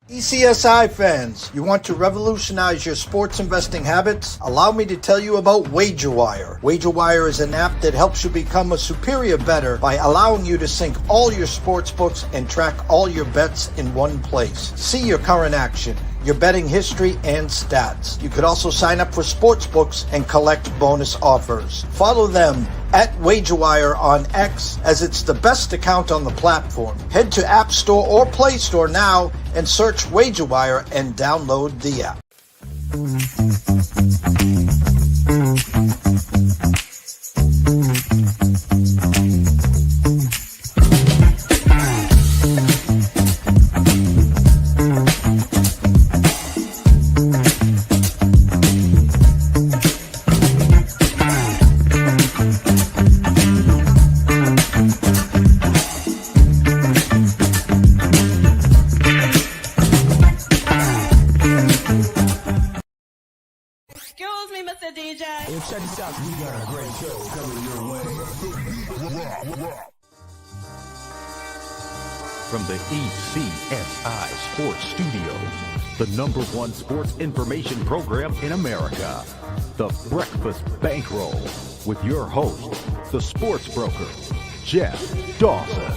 ECSI fans, you want to revolutionize your sports investing habits? Allow me to tell you about WagerWire. WagerWire is an app that helps you become a superior bettor by allowing you to sync all your sports books and track all your bets in one place. See your current action, your betting history, and stats. You could also sign up for sports books and collect bonus offers. Follow them at WagerWire on X, as it's the best account on the platform. Head to App Store or Play Store now and search WagerWire and download the app. Excuse me, Mr. DJ. Hey, check this out. We got a great show coming your way. From the ECSI Sports Studios, the #1 sports information program in America, the Breakfast Bankroll, with your host, the sports broker, Jeff Dawson.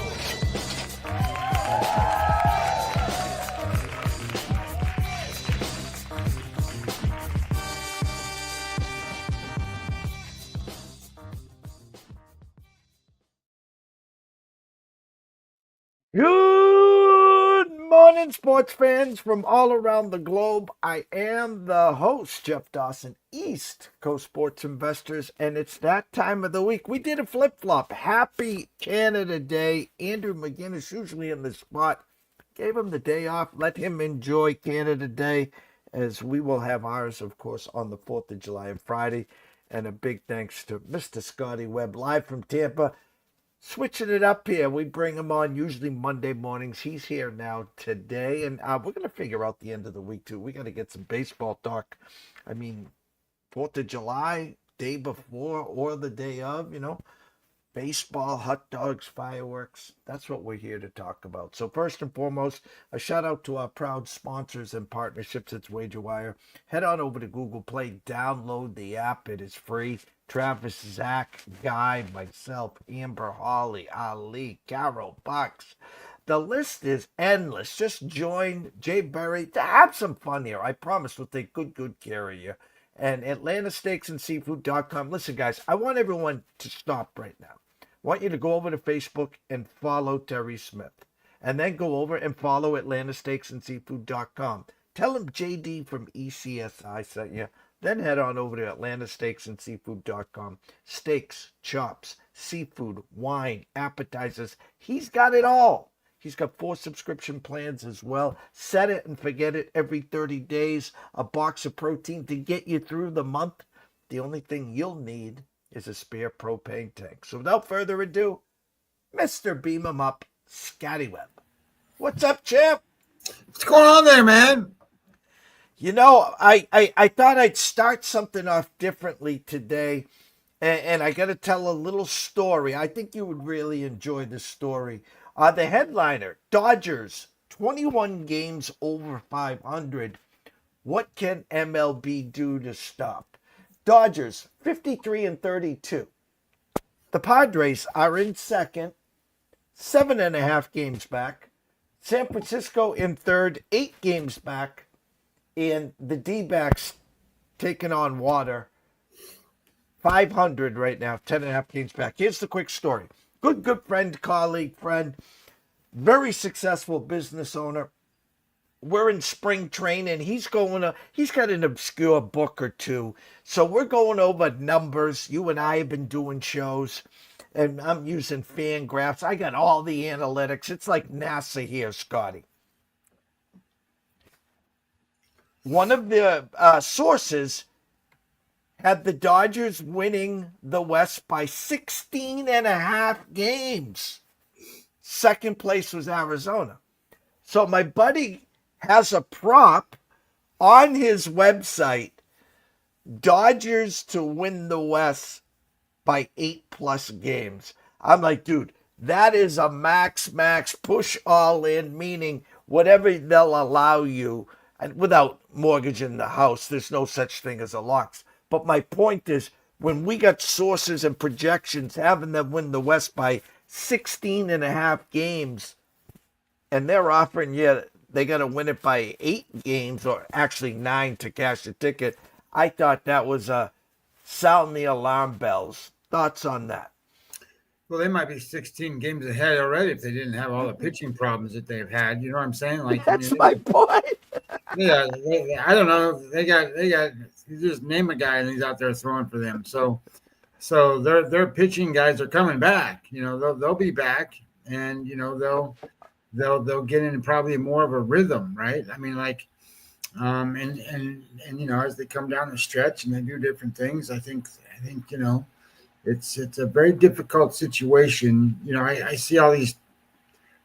Good morning, sports fans from all around the globe. I am the host, Jeff Dawson, East Coast Sports Investors, and it's that time of the week. We did a flip-flop. Happy Canada Day. Andrew McGinnis, usually in the spot, gave him the day off. Let him enjoy Canada Day, as we will have ours, of course, on the 4th of July and Friday. And a big thanks to Mr. Scotty Webb, live from Tampa. Switching it up here. We bring him on usually Monday mornings. He's here now today, and we're going to figure out the end of the week, too. We got to get some baseball talk. I mean, 4th of July, day before or the day of, baseball, hot dogs, fireworks. That's what we're here to talk about. So first and foremost, a shout out to our proud sponsors and partnerships. It's WagerWire. Head on over to Google Play. Download the app. It is free. Travis, Zach, Guy, myself, Amber, Holly, Ali, Carol, Bucks. The list is endless. Just join Jay Berry to have some fun here. I promise we'll take good care of you. And AtlantaSteaksAndSeafood.com. Listen, guys, I want everyone to stop right now. I want you to go over to Facebook and follow Terry Smith. And then go over and follow AtlantaSteaksAndSeafood.com. Tell him JD from ECSI sent you. Then head on over to AtlantaSteaksAndSeafood.com. Steaks, chops, seafood, wine, appetizers. He's got it all. He's got 4 subscription plans as well. Set it and forget it every 30 days. A box of protein to get you through the month. The only thing you'll need is a spare propane tank. So without further ado, Mr. Beam 'em Up, Scotty Webb. What's up, champ? What's going on there, man? I thought I'd start something off differently today, and I got to tell a little story. I think you would really enjoy this story. The headliner, Dodgers, 21 games over 500. What can MLB do to stop? Dodgers, 53-32. The Padres are in second, 7.5 games back. San Francisco in third, 8 games back. And the D-backs taking on water, 500 right now, 10.5 games back. Here's the quick story. Good friend, colleague, friend, very successful business owner. We're in spring training. He's got an obscure book or two. So we're going over numbers. You and I have been doing shows, and I'm using fan graphs. I got all the analytics. It's like NASA here, Scotty. One of the sources had the Dodgers winning the West by 16.5 games. Second place was Arizona. So my buddy has a prop on his website, Dodgers to win the West by 8+ games. I'm like, dude, that is a max push all in, meaning whatever they'll allow you, and without mortgaging the house, there's no such thing as a loss. But my point is, when we got sources and projections having them win the West by 16 and a half games, and they're offering you they got to win it by 8 games, or actually 9 to cash the ticket, I thought that was sound the alarm bells. Thoughts on that? Well, they might be 16 games ahead already if they didn't have all the pitching problems that they've had. You know what I'm saying? Like, That's my point. yeah, I don't know. They got. You just name a guy and he's out there throwing for them. So their pitching guys are coming back. You know, they'll be back, and you know they'll get in probably more of a rhythm, right? I mean, like, and you know, as they come down the stretch and they do different things, I think you know, it's a very difficult situation. You know, I see all these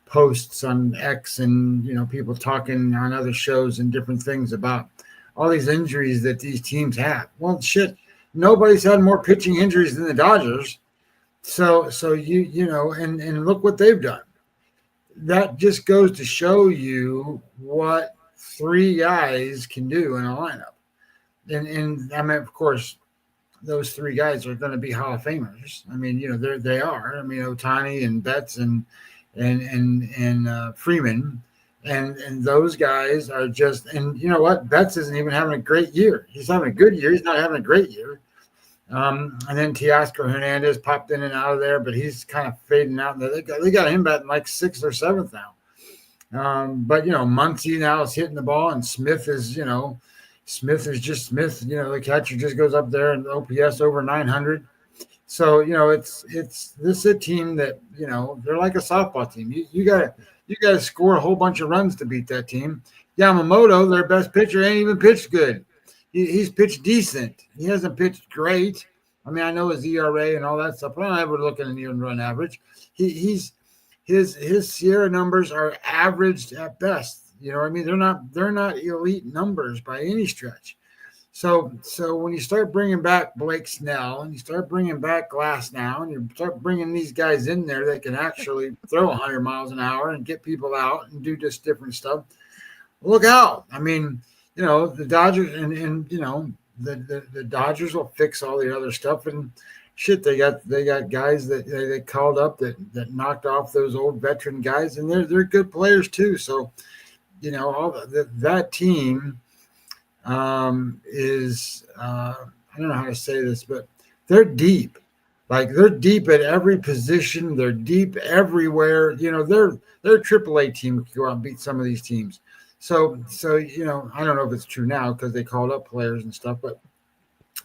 posts on X and you know people talking on other shows and different things about all these injuries that these teams have. Well, shit, nobody's had more pitching injuries than the Dodgers. So you know, and look what they've done. That just goes to show you what 3 guys can do in a lineup. And I mean, of course, those 3 guys are going to be Hall of Famers. I mean, you know, they are. I mean, Ohtani and Betts and Freeman, and those guys are just. And you know what? Betts isn't even having a great year. He's having a good year. He's not having a great year. And then Teoscar Hernandez popped in and out of there, but he's kind of fading out. They got him batting like 6th or 7th now. But you know, Muncy now is hitting the ball, and Smith is just Smith. You know, the catcher just goes up there and OPS over 900. So you know, this is a team that you know they're like a softball team. You gotta score a whole bunch of runs to beat that team. Yamamoto, their best pitcher, ain't even pitched good. He's pitched decent. He hasn't pitched great. I mean, I know his ERA and all that stuff, but I'm never looking at an even run average. His Sierra numbers are averaged at best. You know what I mean? They're not elite numbers by any stretch. So when you start bringing back Blake Snell and you start bringing back Glass now and you start bringing these guys in there that can actually throw 100 miles an hour and get people out and do just different stuff, look out. I mean, you know, the Dodgers and you know, the Dodgers will fix all the other stuff and shit. They got guys that they called up that knocked off those old veteran guys, and they're good players too. So, you know, that team is I don't know how to say this, but they're deep. Like they're deep at every position. They're deep everywhere. You know, they're a AAA team who go out and beat some of these teams. So you know, I don't know if it's true now because they called up players and stuff, but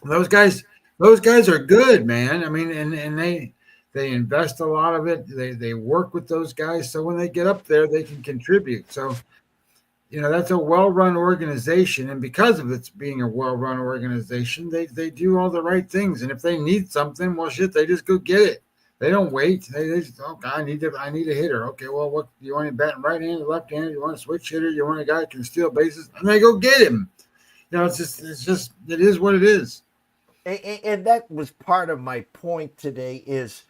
those guys are good, man. I mean, and they invest a lot of it. They work with those guys, so when they get up there, they can contribute. So, you know, that's a well-run organization, and because of it being a well-run organization, they do all the right things. And if they need something, well, shit, they just go get it. They don't wait. They just, okay, I need a hitter. Okay, well, what you want? Him batting right-handed, left-handed? You want a switch hitter? You want a guy that can steal bases? And they go get him. You know, it is what it is. And that was part of my point today is,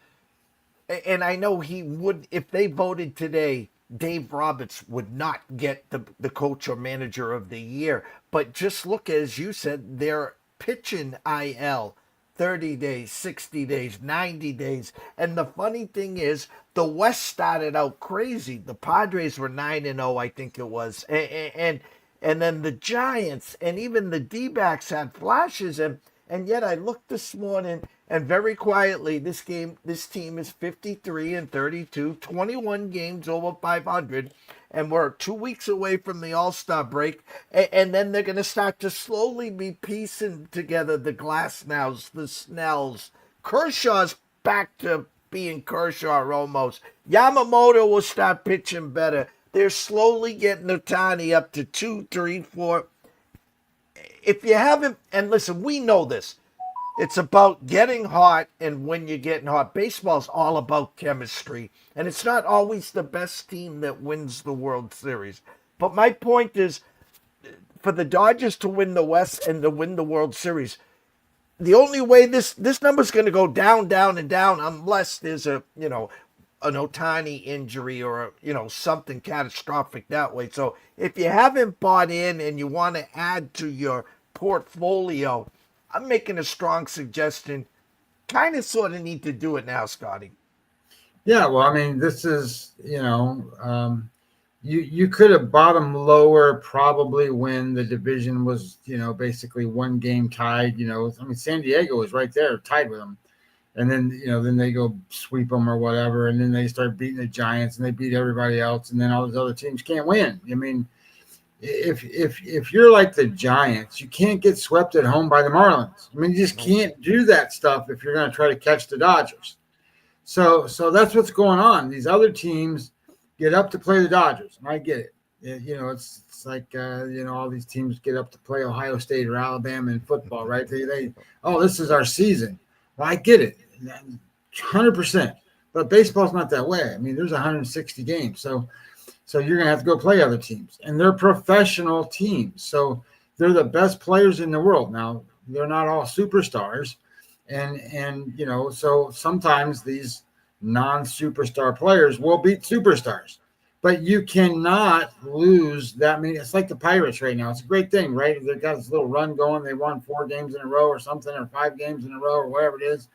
and I know he would, if they voted today, Dave Roberts would not get the coach or manager of the year. But just look, as you said, they're pitching IL 30 days, 60 days, 90 days. And the funny thing is, the West started out crazy. The Padres were 9-0, I think it was. And then the Giants and even the D-backs had flashes. And yet I looked this morning, and very quietly, this team is 53-32, 21 games over 500, and we're 2 weeks away from the All-Star break. And then they're going to start to slowly be piecing together the Glasnows, the Snells. Kershaw's back to being Kershaw almost. Yamamoto will start pitching better. They're slowly getting Ohtani up to 2, 3, 4. If you haven't, and listen, we know this. It's about getting hot, and when you're getting hot, baseball's all about chemistry. And it's not always the best team that wins the World Series. But my point is, for the Dodgers to win the West and to win the World Series, the only way this number's going to go down, down, and down, unless there's a an Otani injury or something catastrophic that way. So if you haven't bought in and you want to add to your portfolio, I'm making a strong suggestion. Kind of sort of need to do it now, Scotty. Yeah, well, I mean, this is, you could have bought them lower probably when the division was, basically one game tied. I mean, San Diego was right there tied with them. And then they go sweep them or whatever. And then they start beating the Giants and they beat everybody else. And then all those other teams can't win. I mean, if you're like the Giants, you can't get swept at home by the Marlins. I mean, you just can't do that stuff if you're going to try to catch the Dodgers. So that's what's going on. These other teams get up to play the Dodgers, and I get it. It's like all these teams get up to play Ohio State or Alabama in football, right? They this is our season. Well, I get it, 100%. But baseball's not that way. I mean, there's 160 games, so you're gonna have to go play other teams, and they're professional teams, so they're the best players in the world. Now, they're not all superstars. And so sometimes these non-superstar players will beat superstars, but you cannot lose that many. It's like the Pirates right now. It's a great thing, right? They've got this little run going. They won 4 games in a row or something, or 5 games in a row or whatever it is.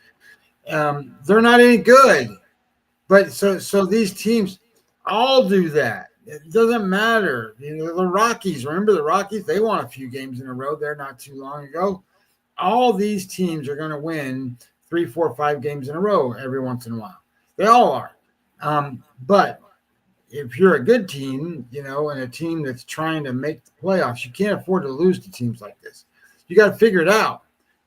They're not any good, but so these teams all do that. It doesn't matter. The Rockies, remember the Rockies? They won a few games in a row there not too long ago. All these teams are going to win 3, 4, 5 games in a row every once in a while. They all are. But if you're a good team, and a team that's trying to make the playoffs, you can't afford to lose to teams like this. You got to figure it out.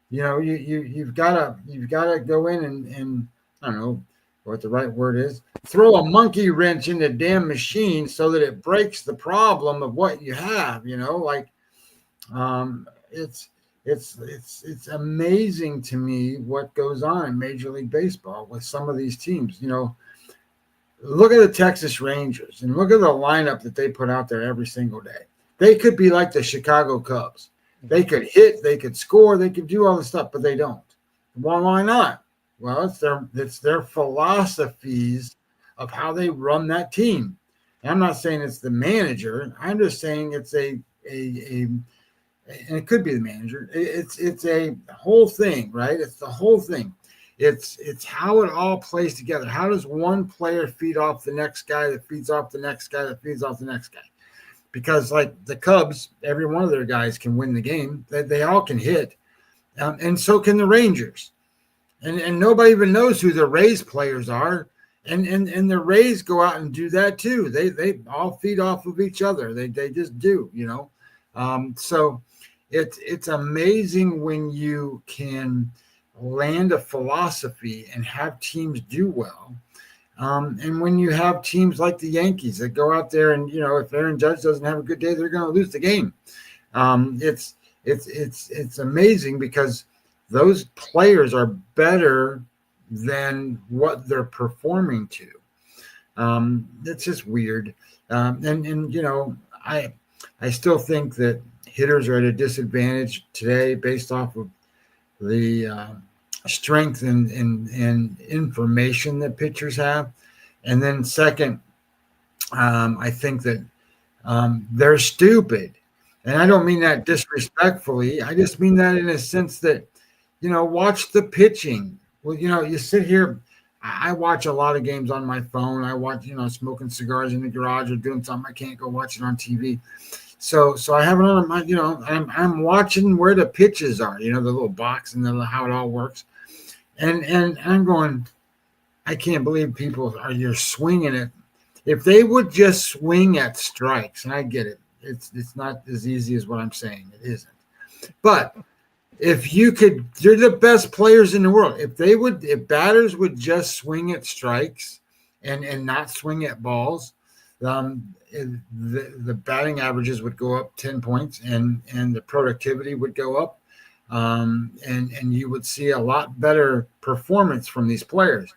You've got to go in and I don't know what the right word is, throw a monkey wrench in the damn machine so that it breaks the problem of what you have. It's amazing to me what goes on in Major League Baseball with some of these teams. Look at the Texas Rangers and look at the lineup that they put out there every single day. They could be like the Chicago Cubs. They could hit, they could score, they could do all this stuff, but they don't. Well, why not? Well, it's their philosophies of how they run that team. And I'm not saying it's the manager. I'm just saying it's and it could be the manager. It's a whole thing, right? It's the whole thing. It's how it all plays together. How does one player feed off the next guy that feeds off the next guy that feeds off the next guy? Because like the Cubs, every one of their guys can win the game. They all can hit, and so can the Rangers. And nobody even knows who the Rays players are. And the Rays go out and do that too. They all feed off of each other. They just do, So it's amazing when you can land a philosophy and have teams do well. And when you have teams like the Yankees that go out there and, if Aaron Judge doesn't have a good day, they're going to lose the game. It's amazing because those players are better than what they're performing to. It's just weird. I still think that hitters are at a disadvantage today based off of the strength and information that pitchers have. And then second, I think that they're stupid. And I don't mean that disrespectfully. I just mean that in a sense that, watch the pitching. Well, you sit here. I watch a lot of games on my phone. I watch, smoking cigars in the garage or doing something. I can't go watch it on TV. So I have it on my, I'm watching where the pitches are, the little box and how it all works. And I'm going, I can't believe you're swinging it. If they would just swing at strikes, and I get it. It's not as easy as what I'm saying. It isn't. But if you could, they're the best players in the world. If batters would just swing at strikes and not swing at balls, the batting averages would go up 10 points and the productivity would go up. And you would see a lot better performance from these players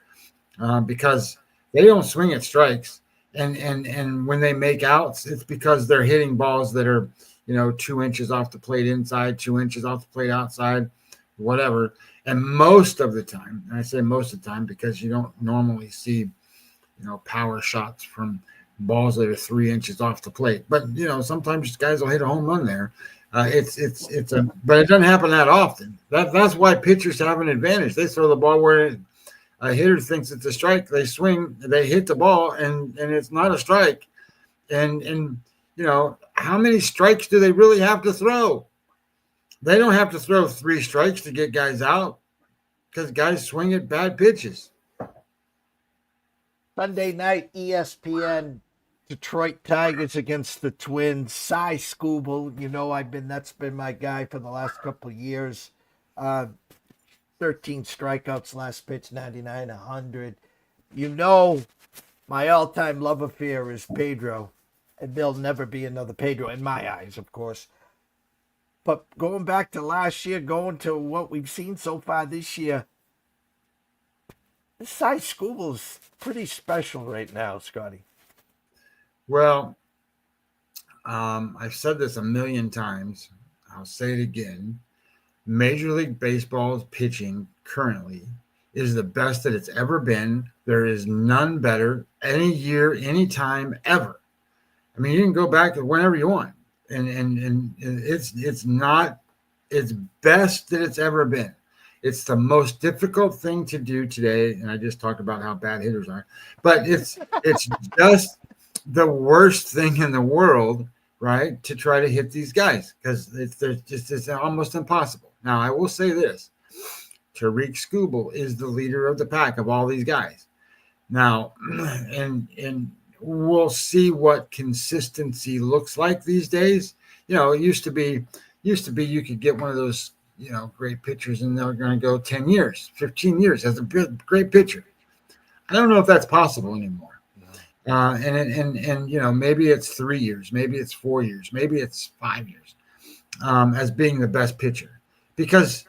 because they don't swing at strikes. And when they make outs, it's because they're hitting balls that are, 2 inches off the plate inside, 2 inches off the plate outside, whatever. And most of the time, and I say most of the time because you don't normally see power shots from balls that are 3 inches off the plate. But sometimes guys will hit a home run there. But it doesn't happen that often. That's why pitchers have an advantage. They throw the ball where a hitter thinks it's a strike. They swing, they hit the ball, and it's not a strike. And how many strikes do they really have to throw? They don't have to throw 3 strikes to get guys out because guys swing at bad pitches. Sunday night, ESPN, Detroit Tigers against the Twins. Cy Skubal, that's been my guy for the last couple of years. 13 strikeouts last pitch, 99, 100. My all-time love affair is Pedro, and there'll never be another Pedro in my eyes, of course. But going back to last year, going to what we've seen so far this year, this Cy Skubal's pretty special right now, Scotty. Well, I've said this a million times. I'll say it again. Major League Baseball's pitching currently is the best that it's ever been. There is none better any year, any time, ever. I mean, you can go back to whenever you want. And it's not its best that it's ever been. It's the most difficult thing to do today, and I just talked about how bad hitters are. But it's just the worst thing in the world, right? To try to hit these guys because it's almost impossible. Now I will say this: Tariq Skubal is the leader of the pack of all these guys. Now, and we'll see what consistency looks like these days. It used to be you could get one of those, great pitchers and they're going to go 10 years, 15 years as a great pitcher. I don't know if that's possible anymore. And maybe it's 3 years, maybe it's 4 years, maybe it's 5 years as being the best pitcher. Because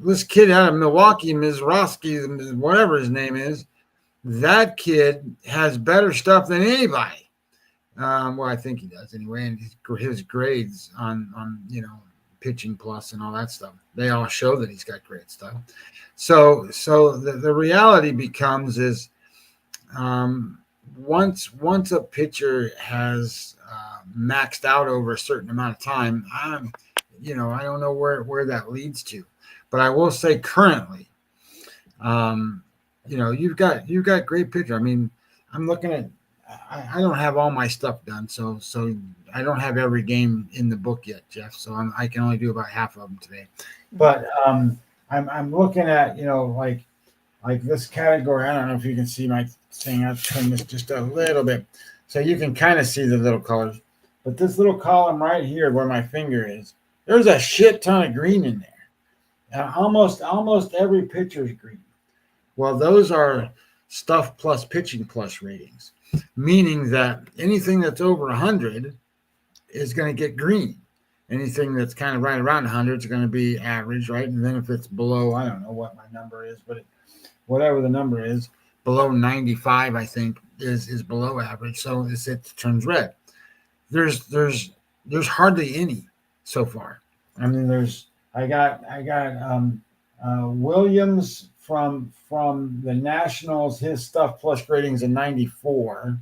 this kid out of Milwaukee, Mizrowski, whatever his name is, that kid has better stuff than anybody. Well, I think he does anyway. And his grades on Pitching Plus and all that stuff, they all show that he's got great stuff. So the reality becomes is once a pitcher has maxed out over a certain amount of time, I don't know where that leads to. But I will say currently, you've got great pitcher. I mean, I'm looking at. I don't have all my stuff done, so I don't have every game in the book yet, Jeff. So I can only do about half of them today. But I'm looking at like this category. I don't know if you can see my thing. I'll turn this just a little bit so you can kind of see the little colors. But this little column right here, where my finger is, there's a shit ton of green in there. Almost every pitcher is green. Well, those are stuff plus pitching plus ratings, meaning that anything that's over 100 is going to get green. Anything that's kind of right around 100 is going to be average, right? And then if it's below, I don't know what my number is, but whatever the number is, below 95, I think, is below average. So it turns red. There's hardly any so far. I mean, I got Williams from the Nationals, his stuff plus ratings a 94,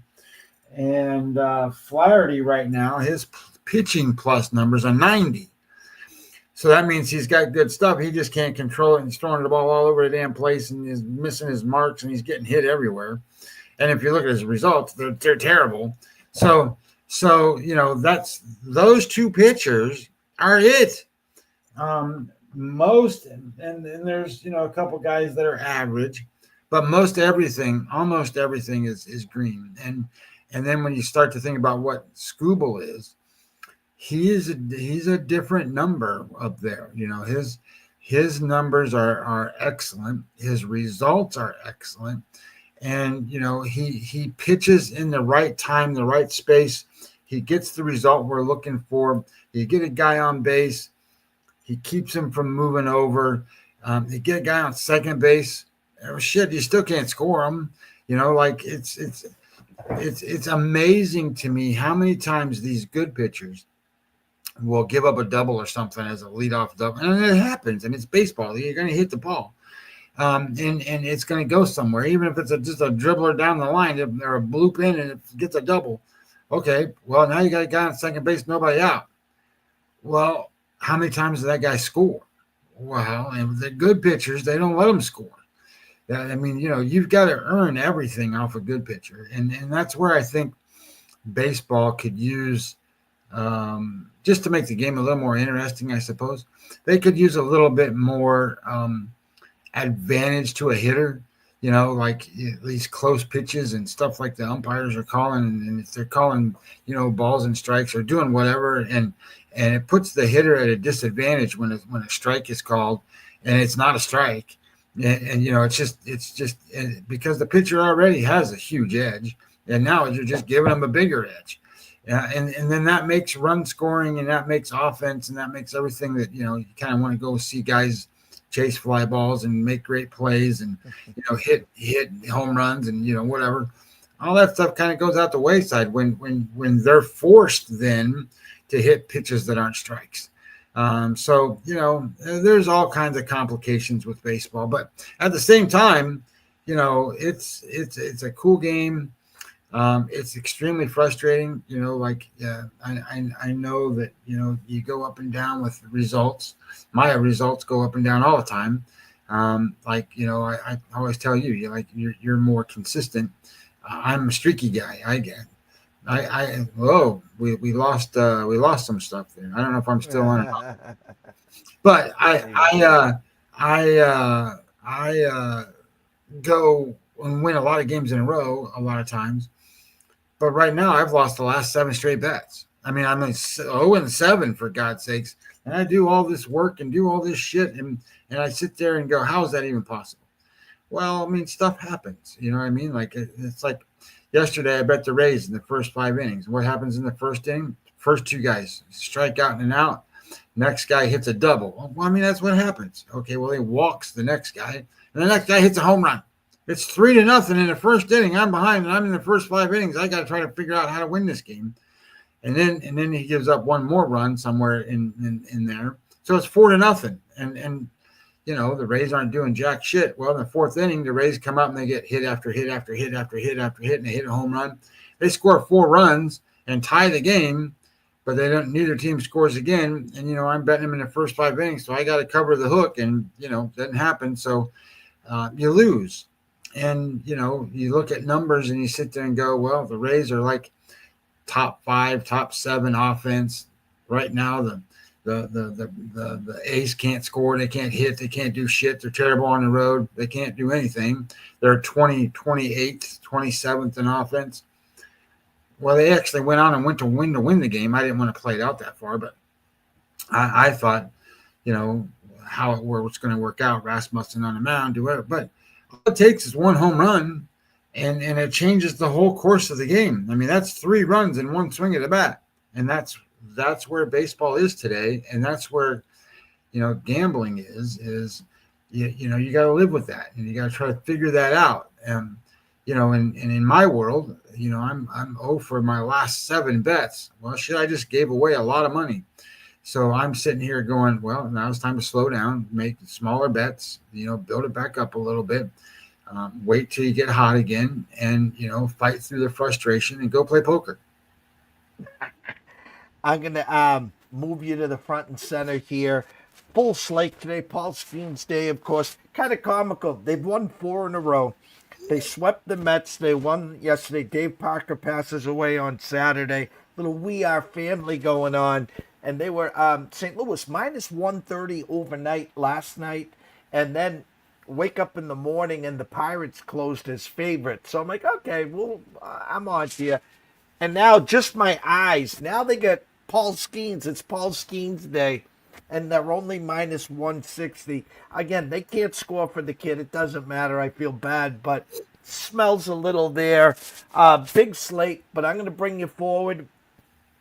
and Flaherty right now, his pitching plus numbers are 90. So that means he's got good stuff. He just can't control it. He's throwing the ball all over the damn place and he's missing his marks and he's getting hit everywhere. And if you look at his results, they're terrible. So that's those two pitchers are it. Most and there's a couple guys that are average, but almost everything is green. And then when you start to think about what Skubal is, he's a different number up there. His numbers are excellent. His results are excellent. And he pitches in the right time, the right space. He gets the result we're looking for. You get a guy on base. He keeps him from moving over. You get a guy on second base. Oh, shit, you still can't score him. It's amazing to me how many times these good pitchers will give up a double or something as a leadoff double. And it happens, and it's baseball. You're going to hit the ball. and it's going to go somewhere, even if it's just a dribbler down the line or a bloop in and it gets a double. Okay, well, now you got a guy on second base, nobody out. Well, how many times does that guy score? Well, and the good pitchers, they don't let them score. I mean, you've got to earn everything off a good pitcher. And that's where I think baseball could use, just to make the game a little more interesting, I suppose. They could use a little bit more advantage to a hitter, like these close pitches and stuff like the umpires are calling. And if they're calling, balls and strikes or doing whatever, and it puts the hitter at a disadvantage when a strike is called and it's not a strike. And it's just because the pitcher already has a huge edge, and now you're just giving them a bigger edge, and then that makes run scoring, and that makes offense, and that makes everything that you kind of want to go see guys chase fly balls and make great plays, and hit home runs, and whatever. All that stuff kind of goes out the wayside when they're forced then to hit pitches that aren't strikes. So there's all kinds of complications with baseball, but at the same time, it's a cool game. It's extremely frustrating. I know that you go up and down with results. My results go up and down all the time. I always tell you, you're more consistent. I'm a streaky guy. We lost some stuff there. I don't know if I'm still on it, but I go and win a lot of games in a row a lot of times. But right now I've lost the last 7 straight bets. I mean, I'm 0-7 for God's sakes, and I do all this work and do all this shit, and I sit there and go, how is that even possible? Well, I mean, stuff happens. You know what I mean? Like it's like. Yesterday, I bet the Rays in the first 5 innings. What happens in the first inning? First 2 guys strike out and out. Next guy hits a double. Well, I mean, that's what happens. Okay, well, he walks the next guy, and the next guy hits a home run. It's 3-0 in the first inning. I'm behind, and I'm in the first 5 innings. I got to try to figure out how to win this game. And then he gives up one more run somewhere in there. So it's 4-0. And the Rays aren't doing jack shit. Well, in the 4th inning, the Rays come out and they get hit after hit after hit after hit after hit, and they hit a home run. They score 4 runs and tie the game, but neither team scores again. And, I'm betting them in the first 5 innings, so I got to cover the hook, and, doesn't happen. So you lose. And, you look at numbers and you sit there and go, well, the Rays are like top 5, top 7 offense right now. The A's can't score. They can't hit. They can't do shit. They're terrible on the road. They can't do anything. They're 28th, 27th in offense. Well, they actually went on and went to win the game. I didn't want to play it out that far, but I thought, how it's going to work out. Rasmussen on the mound, do whatever. But all it takes is one home run, and it changes the whole course of the game. I mean, that's 3 runs in one swing of the bat, and that's where baseball is today, and that's where gambling is you got to live with that, and you got to try to figure that out. And in my world, I'm 0 for my last 7 bets. Well, shit, I just gave away a lot of money. So I'm sitting here going, well, now it's time to slow down, make smaller bets, build it back up a little bit, wait till you get hot again, and fight through the frustration and go play poker. I'm going to move you to the front and center here. Full slate today. Paul Skeens Day, of course. Kind of comical. They've won 4 in a row. They swept the Mets. They won yesterday. Dave Parker passes away on Saturday. Little We Are Family going on. And they were St. Louis minus 130 overnight last night. And then wake up in the morning and the Pirates closed as favorite. So I'm like, okay, well, I'm on to you. And now just my eyes. Now they get Paul Skeens. It's Paul Skeens Day, and they're only minus 160. Again, they can't score for the kid. It doesn't matter. I feel bad, but smells a little there. Big slate, but I'm going to bring you forward,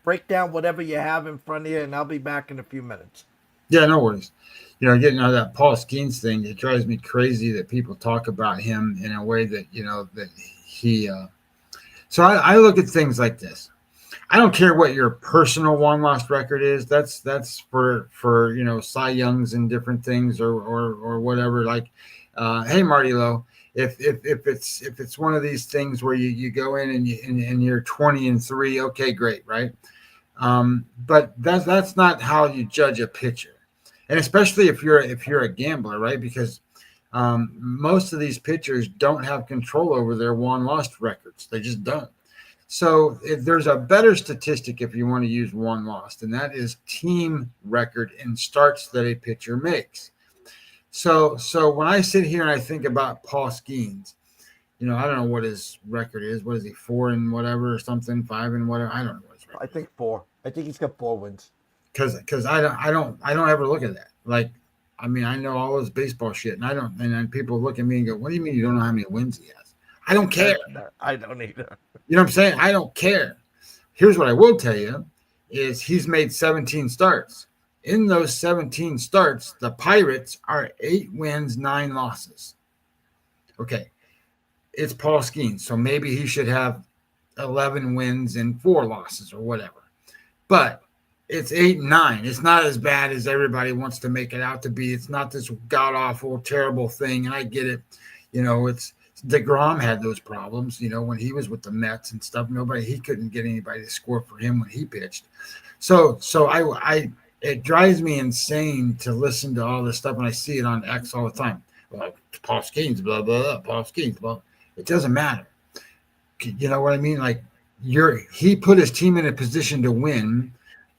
break down whatever you have in front of you, and I'll be back in a few minutes. Yeah, no worries. Getting out of that Paul Skeens thing, it drives me crazy that people talk about him in a way that, that he so I look at things like this. I don't care what your personal one-loss record is. That's for Cy Youngs and different things or whatever. Like Hey, Marty Lowe, if it's one of these things where you go in and you're 20-3, okay, great, right? But that's not how you judge a pitcher, and especially if you're a gambler, right? Because most of these pitchers don't have control over their won-lost records. They just don't. So if there's a better statistic if you want to use won-lost, and that is team record in starts that a pitcher makes. So when I sit here and I think about Paul Skeens, I don't know what his record is. What is he, 4 and whatever or something, 5 and whatever? I don't know what his record. I think 4. I think he's got 4 wins. Because I don't ever look at that. Like, I mean, I know all this baseball shit, and and then people look at me and go, "What do you mean you don't know how many wins he has?" I don't care. I don't either. You know what I'm saying? I don't care. Here's what I will tell you is he's made 17 starts. In those 17 starts, the Pirates are 8 wins, 9 losses. Okay. It's Paul Skeens, so maybe he should have 11 wins and 4 losses or whatever. But it's 8 and 9. It's not as bad as everybody wants to make it out to be. It's not this god-awful, terrible thing, and I get it. It's DeGrom had those problems, when he was with the Mets and stuff. He couldn't get anybody to score for him when he pitched. So it drives me insane to listen to all this stuff, and I see it on X all the time. Well, Paul Skeens, blah, blah, blah, Paul Skeens, blah. It doesn't matter. You know what I mean? Like, he put his team in a position to win,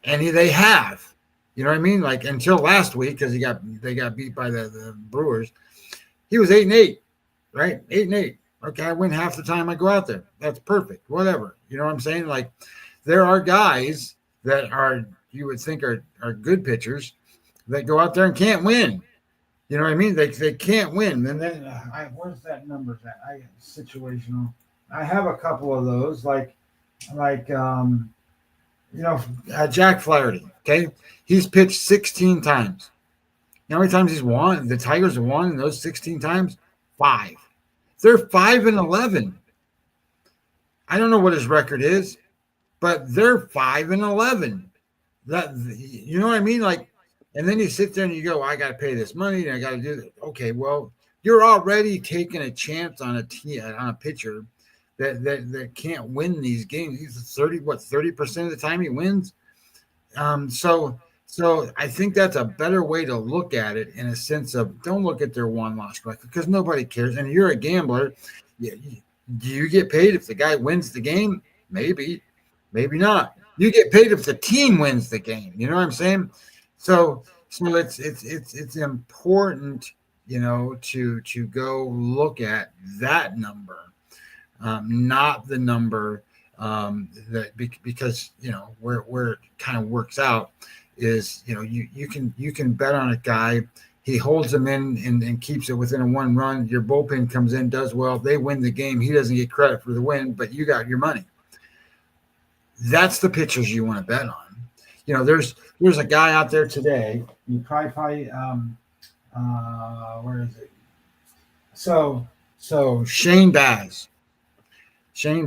and they have. You know what I mean? Like, until last week, because they got beat by the Brewers, he was 8 and 8. Right? 8 and 8. Okay, I win half the time I go out there. That's perfect. Whatever. You know what I'm saying? Like, there are guys that you would think are good pitchers that go out there and can't win. You know what I mean? They can't win. And then where's that number at? Situational. I have a couple of those, Jack Flaherty. Okay, he's pitched 16 times. You know how many times he's won? The Tigers have won in those 16 times. 5. They're 5 and 11. I don't know what his record is, but they're 5 and 11. That, you know what I mean? Like, and then you sit there and you go, I got to pay this money and I got to do that. Okay, well, you're already taking a chance on a pitcher that can't win these games. He's 30% of the time he wins. So I think that's a better way to look at it, in a sense of, don't look at their won-loss record, because nobody cares. And you're a gambler. Do you get paid if the guy wins the game? Maybe not. You get paid if the team wins the game. You know what I'm saying? So it's important, to go look at that number, not the number because where it kind of works out is, you can bet on a guy. He holds them in and keeps it within a 1 run. Your bullpen comes in, does well. They win the game. He doesn't get credit for the win, but you got your money. That's the pitchers you want to bet on. There's a guy out there today. You probably where is it? So Shane Baz. He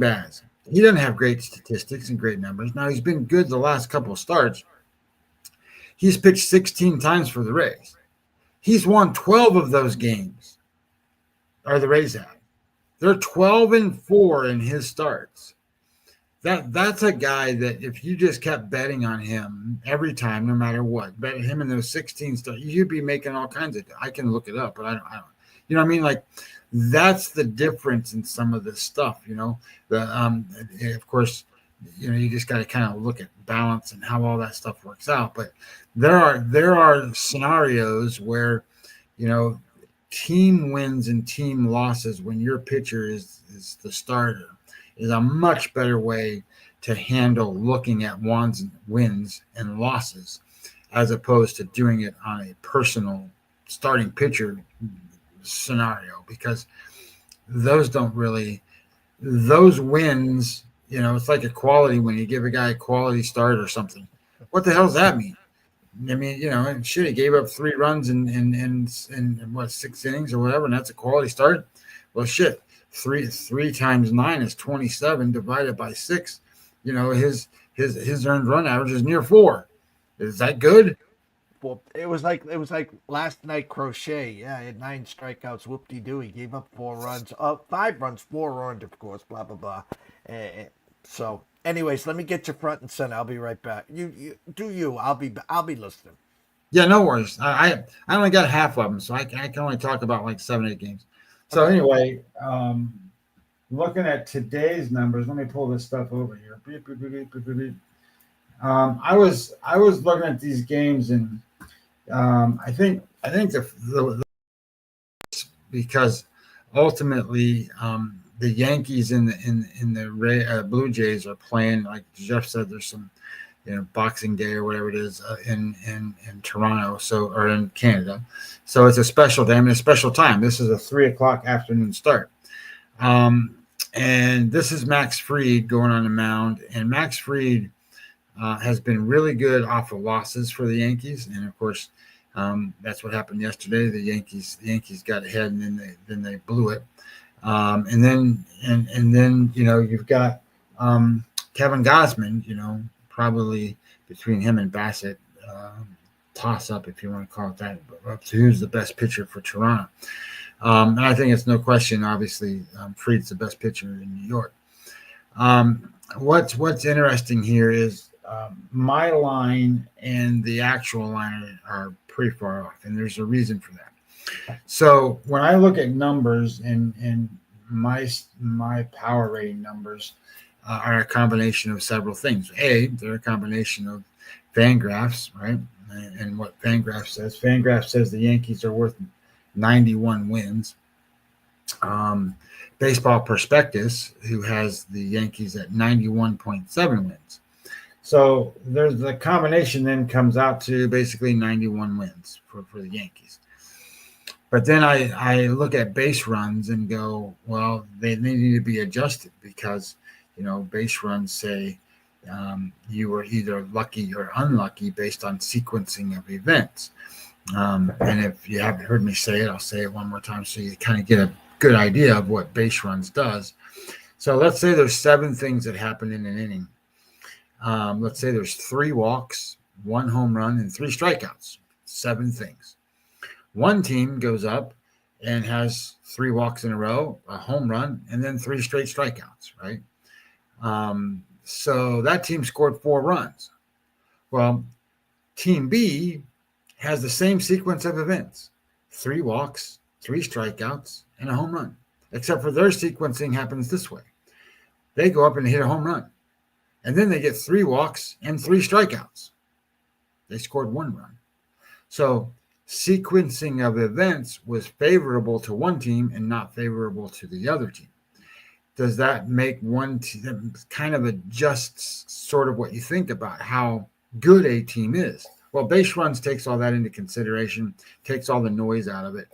doesn't have great statistics and great numbers. Now, he's been good the last couple of starts. He's pitched 16 times for the Rays. He's won 12 of those games, or the Rays have. They're 12 and 4 in his starts. That's a guy that if you just kept betting on him every time, no matter what, bet him in those 16 starts, you'd be making all kinds of. I can look it up, but I don't. You know what I mean? Like, that's the difference in some of this stuff. Of course, you just got to kind of look at balance and how all that stuff works out. But there are scenarios where, team wins and team losses when your pitcher is the starter is a much better way to handle looking at wins and losses, as opposed to doing it on a personal starting pitcher scenario, because those wins, it's like a quality when you give a guy a quality start or something. What the hell does that mean? I mean, shit, he gave up 3 runs in 6 innings or whatever, and that's a quality start. Well, shit, 3 times 9 is 27 divided by 6. His earned run average is near 4. Is that good? 4. It was like last night crochet. Yeah, he had 9 strikeouts. Whoop-de-doo. He gave up 4 runs. 5 runs, 4 earned, of course. Blah blah blah. So, anyways, let me get you front and center. I'll be right back. You do you. I'll be listening. Yeah, no worries. I only got half of them, so I can only talk about like 7-8 games. So Okay. anyway, looking at today's numbers, let me pull this stuff over here. Beep, beep, beep, beep, beep, beep. I was looking at these games, and I think the because ultimately the Yankees and the Blue Jays are playing, like Jeff said. There's some Boxing Day or whatever it is in Toronto, or in Canada. So it's a special day. I mean, a special time. This is a 3:00 afternoon start. And this is Max Fried going on the mound. And Max Fried has been really good off of losses for the Yankees. And of course, that's what happened yesterday. The Yankees got ahead, and then they blew it. And then you've got Kevin Gausman, probably between him and Bassett, toss up, if you want to call it that, up to who's the best pitcher for Toronto. And I think it's no question, obviously, Fried's the best pitcher in New York. What's interesting here is my line and the actual line are pretty far off, and there's a reason for that. So when I look at numbers, and my power rating numbers are a combination of several things. They're a combination of Fangraphs, right? And what Fangraphs says the Yankees are worth 91 wins. Baseball Prospectus, who has the Yankees at 91.7 wins. So there's the combination then comes out to basically 91 wins for the Yankees. But then I look at base runs and go, well, they need to be adjusted, because base runs say you were either lucky or unlucky based on sequencing of events. And if you haven't heard me say it, I'll say it one more time so you kind of get a good idea of what base runs does. So let's say there's 7 things that happen in an inning. Let's say there's 3 walks, 1 home run, and 3 strikeouts. 7 things. One team goes up and has 3 walks in a row, a home run, and then 3 straight strikeouts, right? So that team scored 4 runs. Well, Team B has the same sequence of events: 3 walks, 3 strikeouts, and a home run, except for their sequencing happens this way. They go up and hit a home run, and then they get 3 walks and 3 strikeouts. They scored 1 run. So sequencing of events was favorable to one team and not favorable to the other team. Does that make one team kind of adjusts sort of what you think about how good a team is? Well, base runs takes all that into consideration, takes all the noise out of it,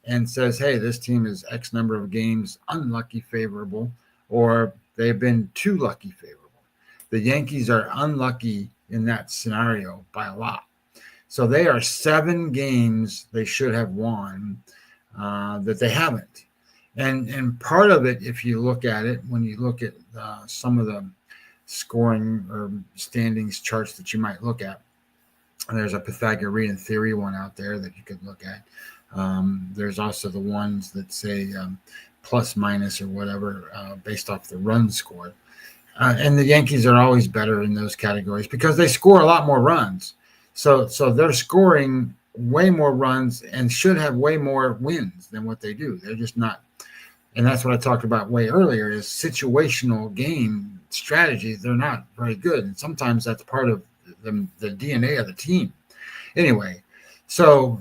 and says, hey, this team is X number of games unlucky favorable, or they've been too lucky favorable. The Yankees are unlucky in that scenario by a lot. So they are 7 games they should have won that they haven't. And part of it, if you look at it, when you look at some of the scoring or standings charts that you might look at, and there's a Pythagorean theory one out there that you could look at. There's also the ones that say plus minus or whatever based off the run scored. And the Yankees are always better in those categories because they score a lot more runs. So they're scoring way more runs and should have way more wins than what they do. They're just not. And that's what I talked about way earlier is situational game strategy. They're not very good. And sometimes that's part of the DNA of the team. Anyway, so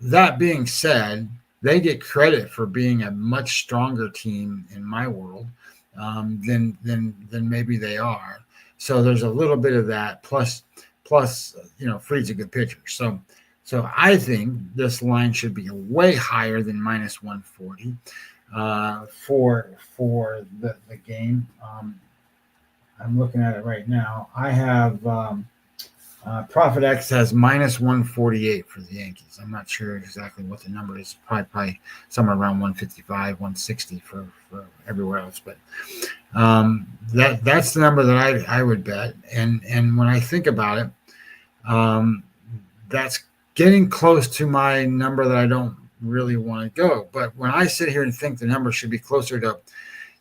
that being said, they get credit for being a much stronger team in my world than maybe they are. So there's a little bit of that. Plus, Fried's a good pitcher. So I think this line should be way higher than minus 140 for the game. I'm looking at it right now. I have Profit X has minus 148 for the Yankees. I'm not sure exactly what the number is. Probably somewhere around 155, 160 for everywhere else. But that's the number that I would bet. And when I think about it, that's getting close to my number that I don't really want to go. But when I sit here and think the number should be closer to,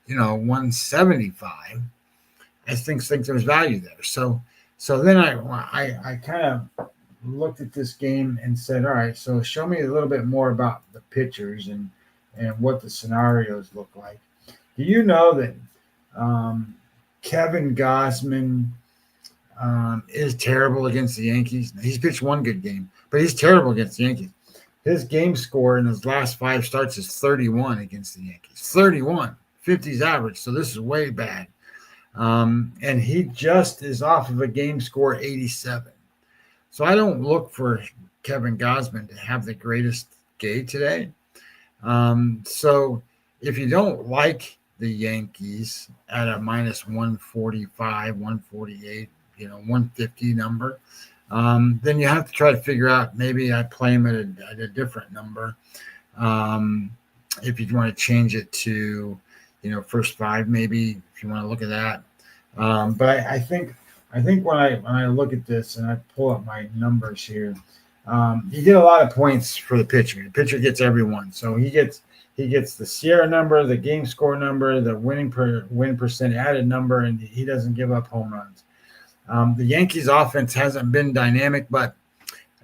175, I think there's value there. So then I kind of looked at this game and said, all right, so show me a little bit more about the pitchers and what the scenarios look like. Do you know that Kevin Gausman is terrible against the Yankees? He's pitched one good game, but he's terrible against the Yankees. His game score in his last 5 starts is 31 against the Yankees. 31, 50's average, so this is way bad. And he just is off of a game score 87. So I don't look for Kevin Gausman to have the greatest day today. So if you don't like the Yankees at a minus 145, 148, 150 number, then you have to try to figure out, maybe I play him at a different number. If you want to change it to, first 5, maybe, if you want to look at that. But I think when I look at this and I pull up my numbers here, you get a lot of points for the pitcher. The pitcher gets everyone. So he gets the Sierra number, the game score number, the win percent added number, and he doesn't give up home runs. The Yankees offense hasn't been dynamic, but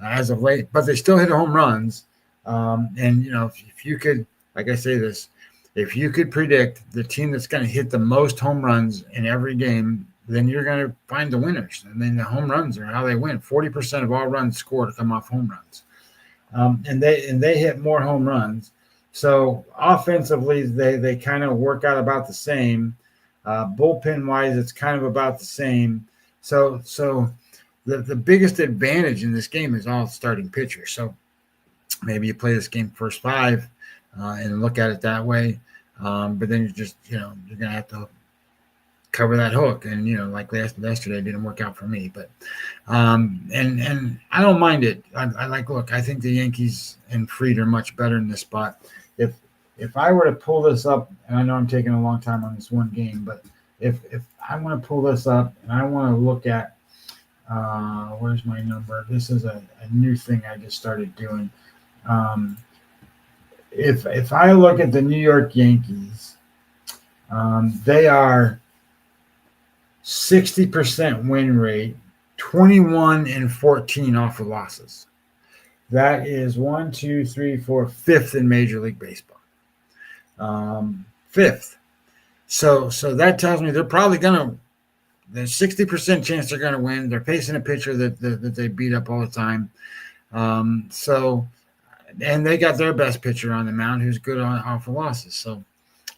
as of late, but they still hit home runs. And if you could, like I say this, if you could predict the team that's going to hit the most home runs in every game, then you're going to find the winners. And then the home runs are how they win. 40% of all runs scored come off home runs. And they hit more home runs. So offensively, they kind of work out about the same. Bullpen-wise, it's kind of about the same. So the biggest advantage in this game is all starting pitchers. So maybe you play this game first 5 and look at it that way. But then you're going to have to cover that hook. And, like yesterday, it didn't work out for me. But and I don't mind it. I think the Yankees and Fried are much better in this spot. If I were to pull this up, and I know I'm taking a long time on this one game, but if I want to pull this up and I want to look at where's my number? This is a new thing I just started doing. If I look at the New York Yankees, they are 60% win rate, 21-14 off of losses. That is 1, 2, 3, 4, 5th in Major League Baseball. 5th. So that tells me they're probably there's 60% chance they're going to win. They're facing a pitcher that they beat up all the time. And they got their best pitcher on the mound who's good off of losses. So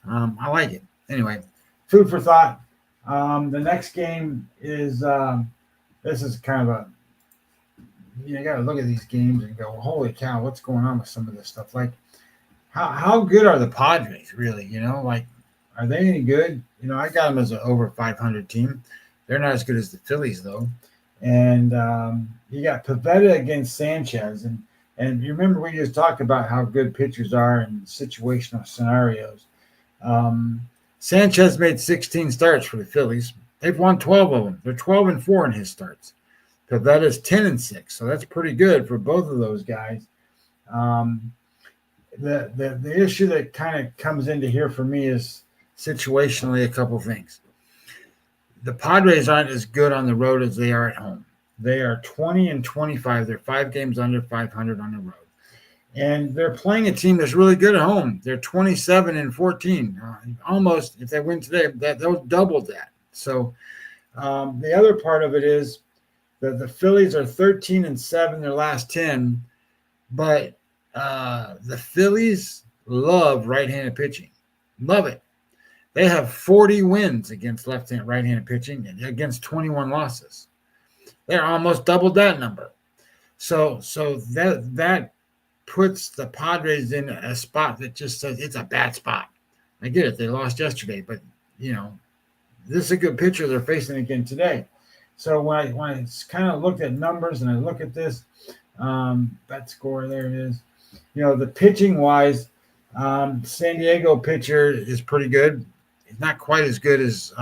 I like it. Anyway, food for thought. The next game is this is kind of you got to look at these games and go, holy cow, what's going on with some of this stuff? Like, how good are the Padres really? Are they any good? I got them as an over 500 team. They're not as good as the Phillies though. And you got Pivetta against Sanchez, and you remember we just talked about how good pitchers are in situational scenarios. Sanchez made 16 starts for the Phillies. They've won 12 of them. They're 12-4 in his starts. Pivetta's 10-6, so that's pretty good for both of those guys. The issue that kind of comes into here for me is situationally a couple things. The Padres aren't as good on the road as they are at home. They are 20-25. They're 5 games under 500 on the road. And they're playing a team that's really good at home. They're 27-14. Almost, if they win today, they'll double that. So the other part of it is that the Phillies are 13-7 their last 10, but the Phillies love right-handed pitching. Love it. They have 40 wins against right-handed pitching and against 21 losses. They're almost doubled that number. So that puts the Padres in a spot that just says it's a bad spot. I get it. They lost yesterday, but, this is a good pitcher they're facing again today. So when I kind of looked at numbers and I look at this, bet score, there it is. The pitching-wise, San Diego pitcher is pretty good. He's not quite as good as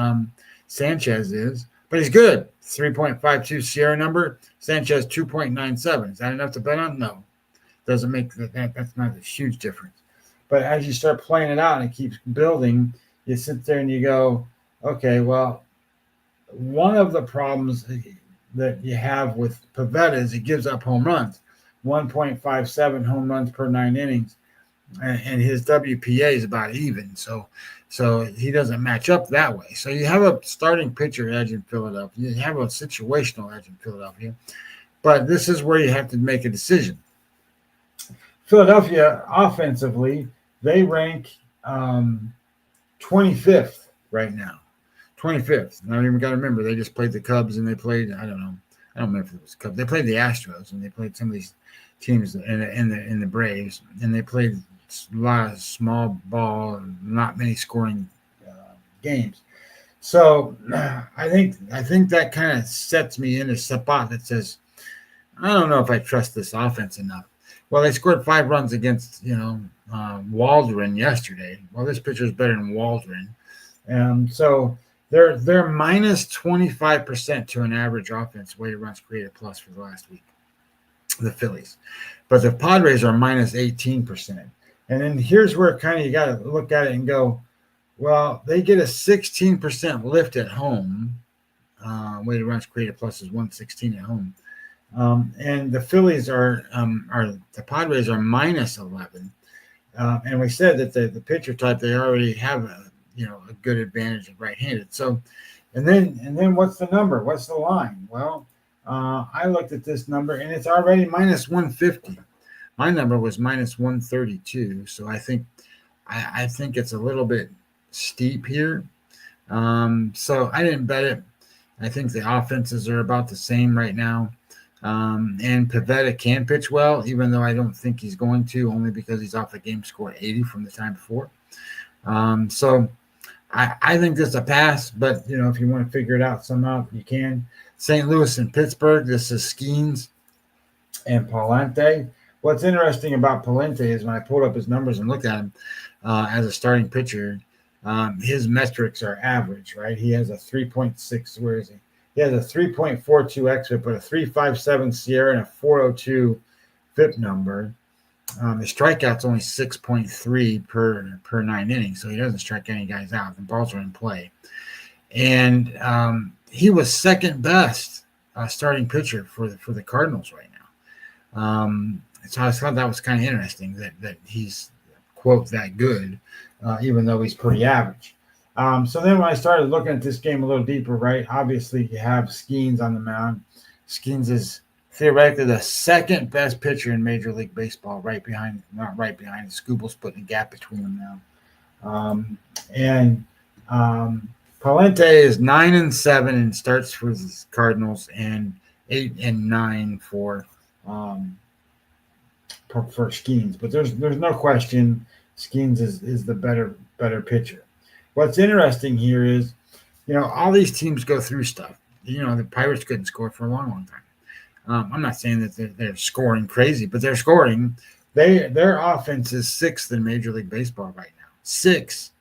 Sanchez is, but he's good. 3.52 Sierra number. Sanchez 2.97. Is that enough to bet on? No. Doesn't make that's not a huge difference. But as you start playing it out and it keeps building, you sit there and you go, okay, well, one of the problems that you have with Pivetta is he gives up home runs, 1.57 home runs per 9 innings, and his WPA is about even. So he doesn't match up that way. So you have a starting pitcher edge in Philadelphia. You have a situational edge in Philadelphia. But this is where you have to make a decision. Philadelphia, offensively, they rank 25th right now. 25th. Now, you got to remember, they just played the Cubs and they played, I don't remember if it was Cubs. They played the Astros and they played some of these teams in the Braves, and they played a lot of small ball and not many scoring games. So I think that kind of sets me in a spot that says, I don't know if I trust this offense enough. Well, they scored 5 runs against, Waldron yesterday. Well, this pitcher is better than Waldron. So they're minus 25% to an average offense weighted runs created plus for the last week, the Phillies. But the Padres are minus 18%. And then here's where kind of you got to look at it and go, well, they get a 16% lift at home. Weighted runs created plus is 116 at home. And the Phillies are the Padres are minus 11. And we said that the pitcher type, they already have a good advantage of right-handed. So, and then what's the number? What's the line? Well, I looked at this number and it's already minus 150. My number was minus 132. So I think it's a little bit steep here. So I didn't bet it. I think the offenses are about the same right now. And Pivetta can pitch well, even though I don't think he's going to, only because he's off a game score 80 from the time before. So I think this is a pass, but, if you want to figure it out somehow, you can. St. Louis and Pittsburgh, this is Skeens and Palante. What's interesting about Palante is when I pulled up his numbers and looked at him as a starting pitcher, his metrics are average, right? He has a 3.6, where is he? He has a 3.42 xFIP, but a 3.57 Sierra and a 4.02 FIP number. The strikeout's only 6.3 per 9 innings, so he doesn't strike any guys out. The balls are in play. And he was second best starting pitcher for the Cardinals right now. So I thought that was kind of interesting that he's, quote, that good, even though he's pretty average. So then when I started looking at this game a little deeper, right, obviously you have Skeens on the mound. Skeens is theoretically the second best pitcher in Major League Baseball, not right behind. Scooble's putting a gap between them now. Palente is 9-7 and starts for the Cardinals, and 8-9 for Skeens. But there's no question Skeens is the better pitcher. What's interesting here is, all these teams go through stuff. The Pirates couldn't score for a long, long time. I'm not saying that they're scoring crazy, but they're scoring. Their offense is 6th in Major League Baseball right now. 6th.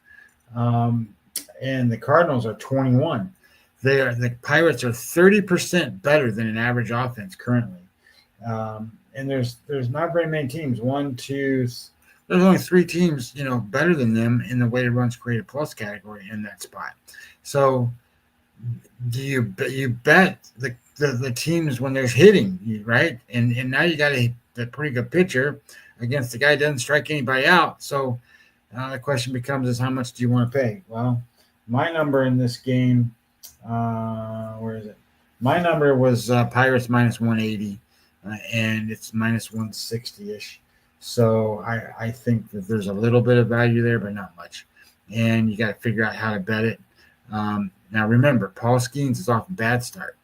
And the Cardinals are 21. The Pirates are 30% better than an average offense currently. And there's not very many teams. There's only 3 teams, better than them in the weighted runs created plus category in that spot. So do you bet the teams when there's hitting, right? And now you got a pretty good pitcher against the guy who doesn't strike anybody out. So the question becomes is how much do you want to pay? Well, my number in this game, where is it? My number was Pirates minus 180, and it's minus 160-ish. So I think that there's a little bit of value there, but not much. And you got to figure out how to bet it. Now, remember, Paul Skeens is off a bad start.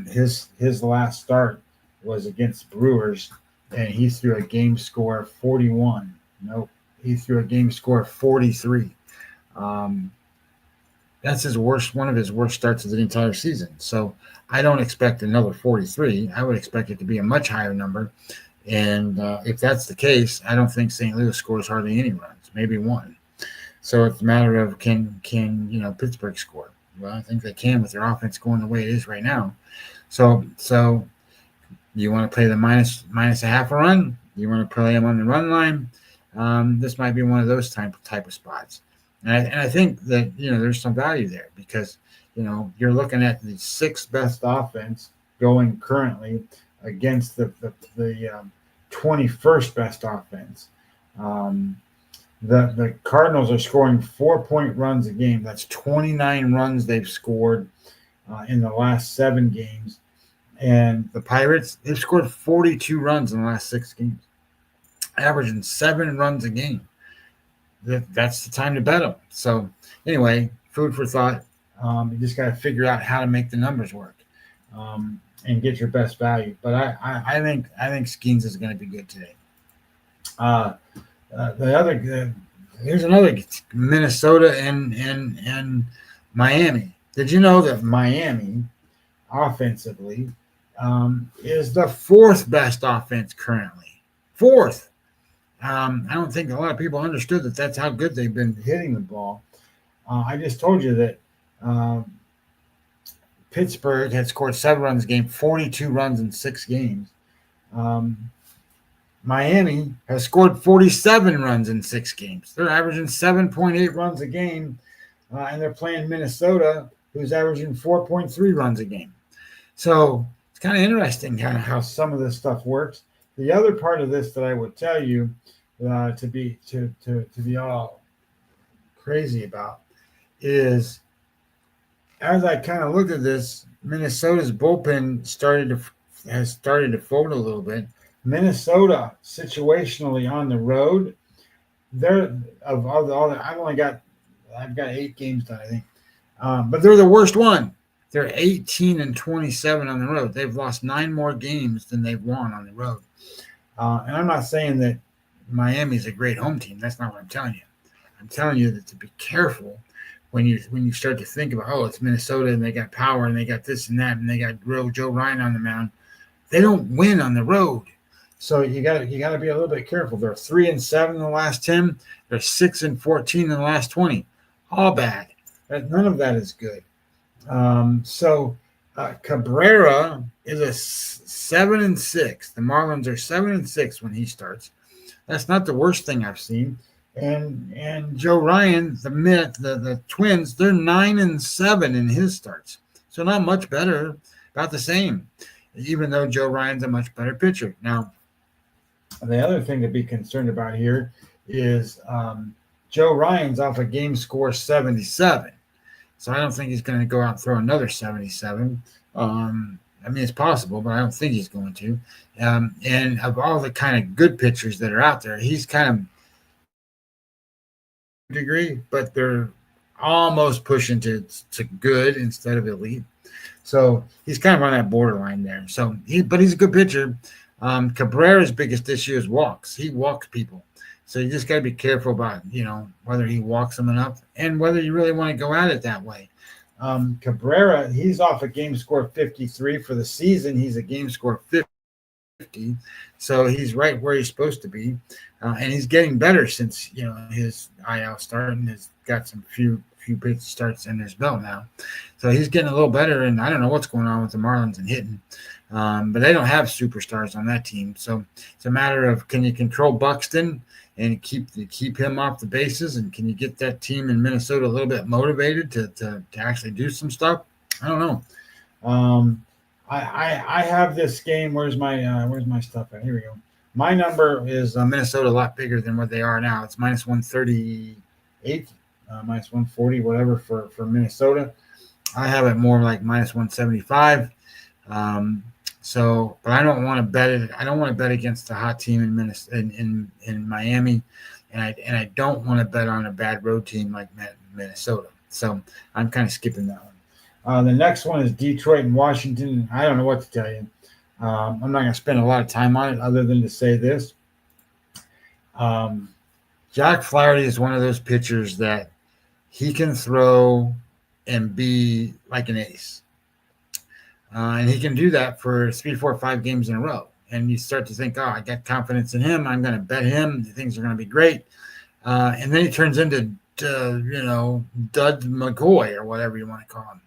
His last start was against Brewers, and he threw a game score of 41. Nope, he threw a game score of 43. That's one of his worst starts of the entire season. So I don't expect another 43. I would expect it to be a much higher number. And if that's the case, I don't think St. Louis scores hardly any runs, maybe one. So it's a matter of can Pittsburgh score? Well, I think they can with their offense going the way it is right now. So you want to play the minus a half a run? You want to play them on the run line? This might be one of those type of spots. And I think that, there's some value there because, you're looking at the sixth best offense going currently against the 21st best offense. The Cardinals are scoring 4-point runs a game. That's 29 runs they've scored in the last 7 games. And the Pirates, they've scored 42 runs in the last 6 games, averaging 7 runs a game. That's the time to bet them. So anyway, food for thought. You just got to figure out how to make the numbers work and get your best value. But I think Skeens is going to be good today. Here's another Minnesota and Miami. Did you know that Miami offensively is the 4th best offense currently? 4th. I don't think a lot of people understood that that's how good they've been hitting the ball. I just told you that Pittsburgh had scored 7 runs a game, 42 runs in 6 games. Miami has scored 47 runs in 6 games. They're averaging 7.8 runs a game, and they're playing Minnesota, who's averaging 4.3 runs a game. So it's kind of interesting kind of how some of this stuff works. The other part of this that I would tell you to be all crazy about is, as I kind of look at this, Minnesota's bullpen has started to fold a little bit. Minnesota situationally on the road, I've got 8 games done, I think, but they're the worst one. They're 18-27 on the road. They've lost 9 more games than they've won on the road. And I'm not saying that Miami's a great home team. That's not what I'm telling you. I'm telling you that to be careful when you start to think about, it's Minnesota and they got power and they got this and that and they got Joe Ryan on the mound. They don't win on the road. So you got to be a little bit careful. They're 3-7 in the last 10. They're 6-14 in the last 20. All bad. None of that is good. Cabrera is a 7-6. The Marlins are 7-6 when he starts. That's not the worst thing I've seen. And Joe Ryan, the Twins, they're 9-7 in his starts. So not much better, about the same, even though Joe Ryan's a much better pitcher. Now, the other thing to be concerned about here is Joe Ryan's off a game score 77. So I don't think he's going to go out and throw another 77. It's possible, but I don't think he's going to. And of all the kind of good pitchers that are out there, he's kind of degree, but they're almost pushing to good instead of elite. So he's kind of on that borderline there. But he's a good pitcher. Cabrera's biggest issue is walks. He walks people. So you just got to be careful about, whether he walks them enough and whether you really want to go at it that way. Cabrera, he's off a game score 53 for the season. He's a game score 50. So he's right where he's supposed to be. And he's getting better since, his IL start and has got some few big starts in his belt now. So he's getting a little better. And I don't know what's going on with the Marlins and hitting. But they don't have superstars on that team. So it's a matter of, can you control Buxton and keep him off the bases? And can you get that team in Minnesota a little bit motivated to actually do some stuff? I don't know. I have this game. Where's my stuff at? Here we go. My number is Minnesota a lot bigger than what they are now. It's minus 138, minus 140, whatever for Minnesota. I have it more like minus 175. But I don't want to bet it. I don't want to bet against the hot team in Miami, and I don't want to bet on a bad road team like Minnesota. So I'm kind of skipping that one. The next one is Detroit and Washington. I don't know what to tell you. I'm not going to spend a lot of time on it other than to say this. Jack Flaherty is one of those pitchers that he can throw and be like an ace. And he can do that for 3, 4, 5 games in a row. And you start to think, I got confidence in him. I'm going to bet him. Things are going to be great. And then he turns into Dud McCoy or whatever you want to call him.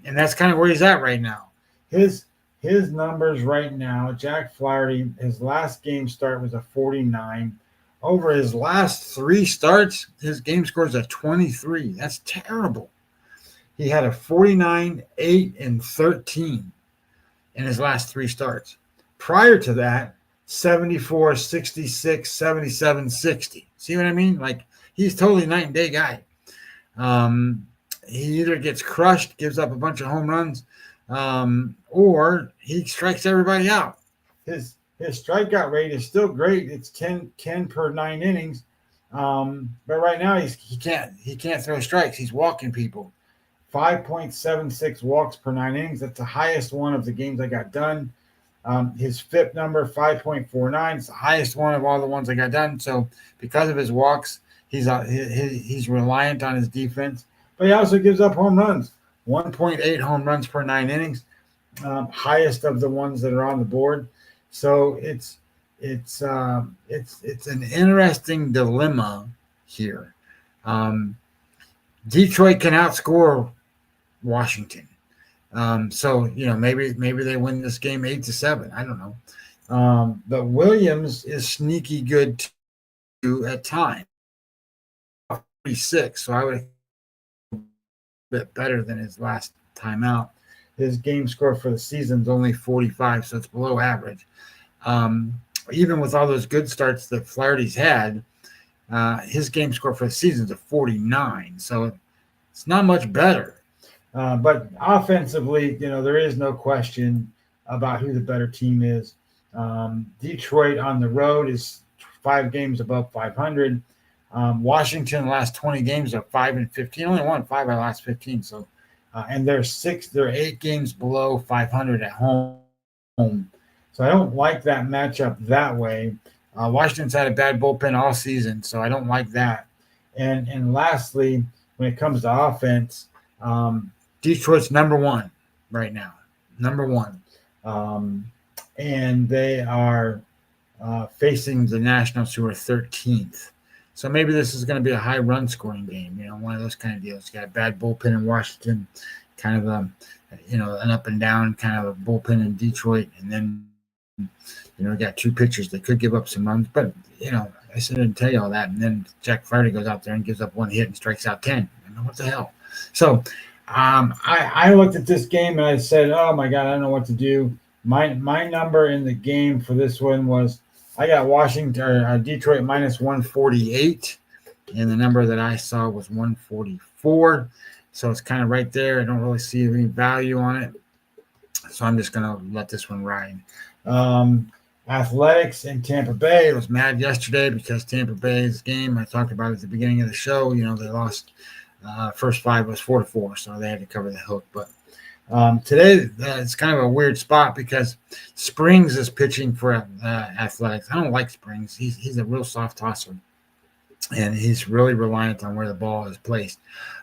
And that's kind of where he's at right now. His numbers right now, Jack Flaherty, his last game start was a 49. Over his last 3 starts, his game score is a 23. That's terrible. He had a 49, 8, and 13 in his last 3 starts. Prior to that, 74, 66, 77, 60. See what I mean? Like, he's totally night and day guy. He either gets crushed, gives up a bunch of home runs, or he strikes everybody out. His strikeout rate is still great. It's 10 per 9 innings. But right now he can't throw strikes. He's walking people. 5.76 walks per 9 innings. That's the highest one of the games I got done. His FIP number, 5.49. It's the highest one of all the ones I got done. So because of his walks, he's reliant on his defense. But he also gives up home runs. 1.8 home runs per 9 innings. Highest of the ones that are on the board. So it's an interesting dilemma here. Detroit can outscore Washington. So maybe they win this game 8-7. I don't know. But Williams is sneaky good too at times. 46, so I would a bit better than his last time out. His game score for the season is only 45, so it's below average. Even with all those good starts that Flaherty's had, his game score for the season is a 49, so it's not much better. But offensively, there is no question about who the better team is. Detroit on the road is 5 games above 500. Washington, the last 20 games are 5-15. Only won 5 out of the last 15. So, and they're 8 games below 500 at home. So I don't like that matchup that way. Washington's had a bad bullpen all season, so I don't like that. And lastly, when it comes to offense, Detroit's number 1 right now, number 1. And they are facing the Nationals, who are 13th. So maybe this is going to be a high run scoring game, one of those kind of deals. You got a bad bullpen in Washington, kind of an up and down kind of a bullpen in Detroit, and then got 2 pitchers that could give up some runs. But I didn't tell you all that. And then Jack Flaherty goes out there and gives up 1 hit and strikes out 10. What the hell? So I looked at this game and I said, oh my God, I don't know what to do. My number in the game for this one was, I got Detroit minus 148, and the number that I saw was 144. So it's kind of right there. I don't really see any value on it. So I'm just going to let this one ride. Athletics in Tampa Bay. I was mad yesterday because Tampa Bay's game, I talked about it at the beginning of the show, they lost. First 5 was 4-4, so they had to cover the hook. But today it's kind of a weird spot because Springs is pitching for Athletics. I don't like Springs. He's a real soft tosser, and he's really reliant on where the ball is placed.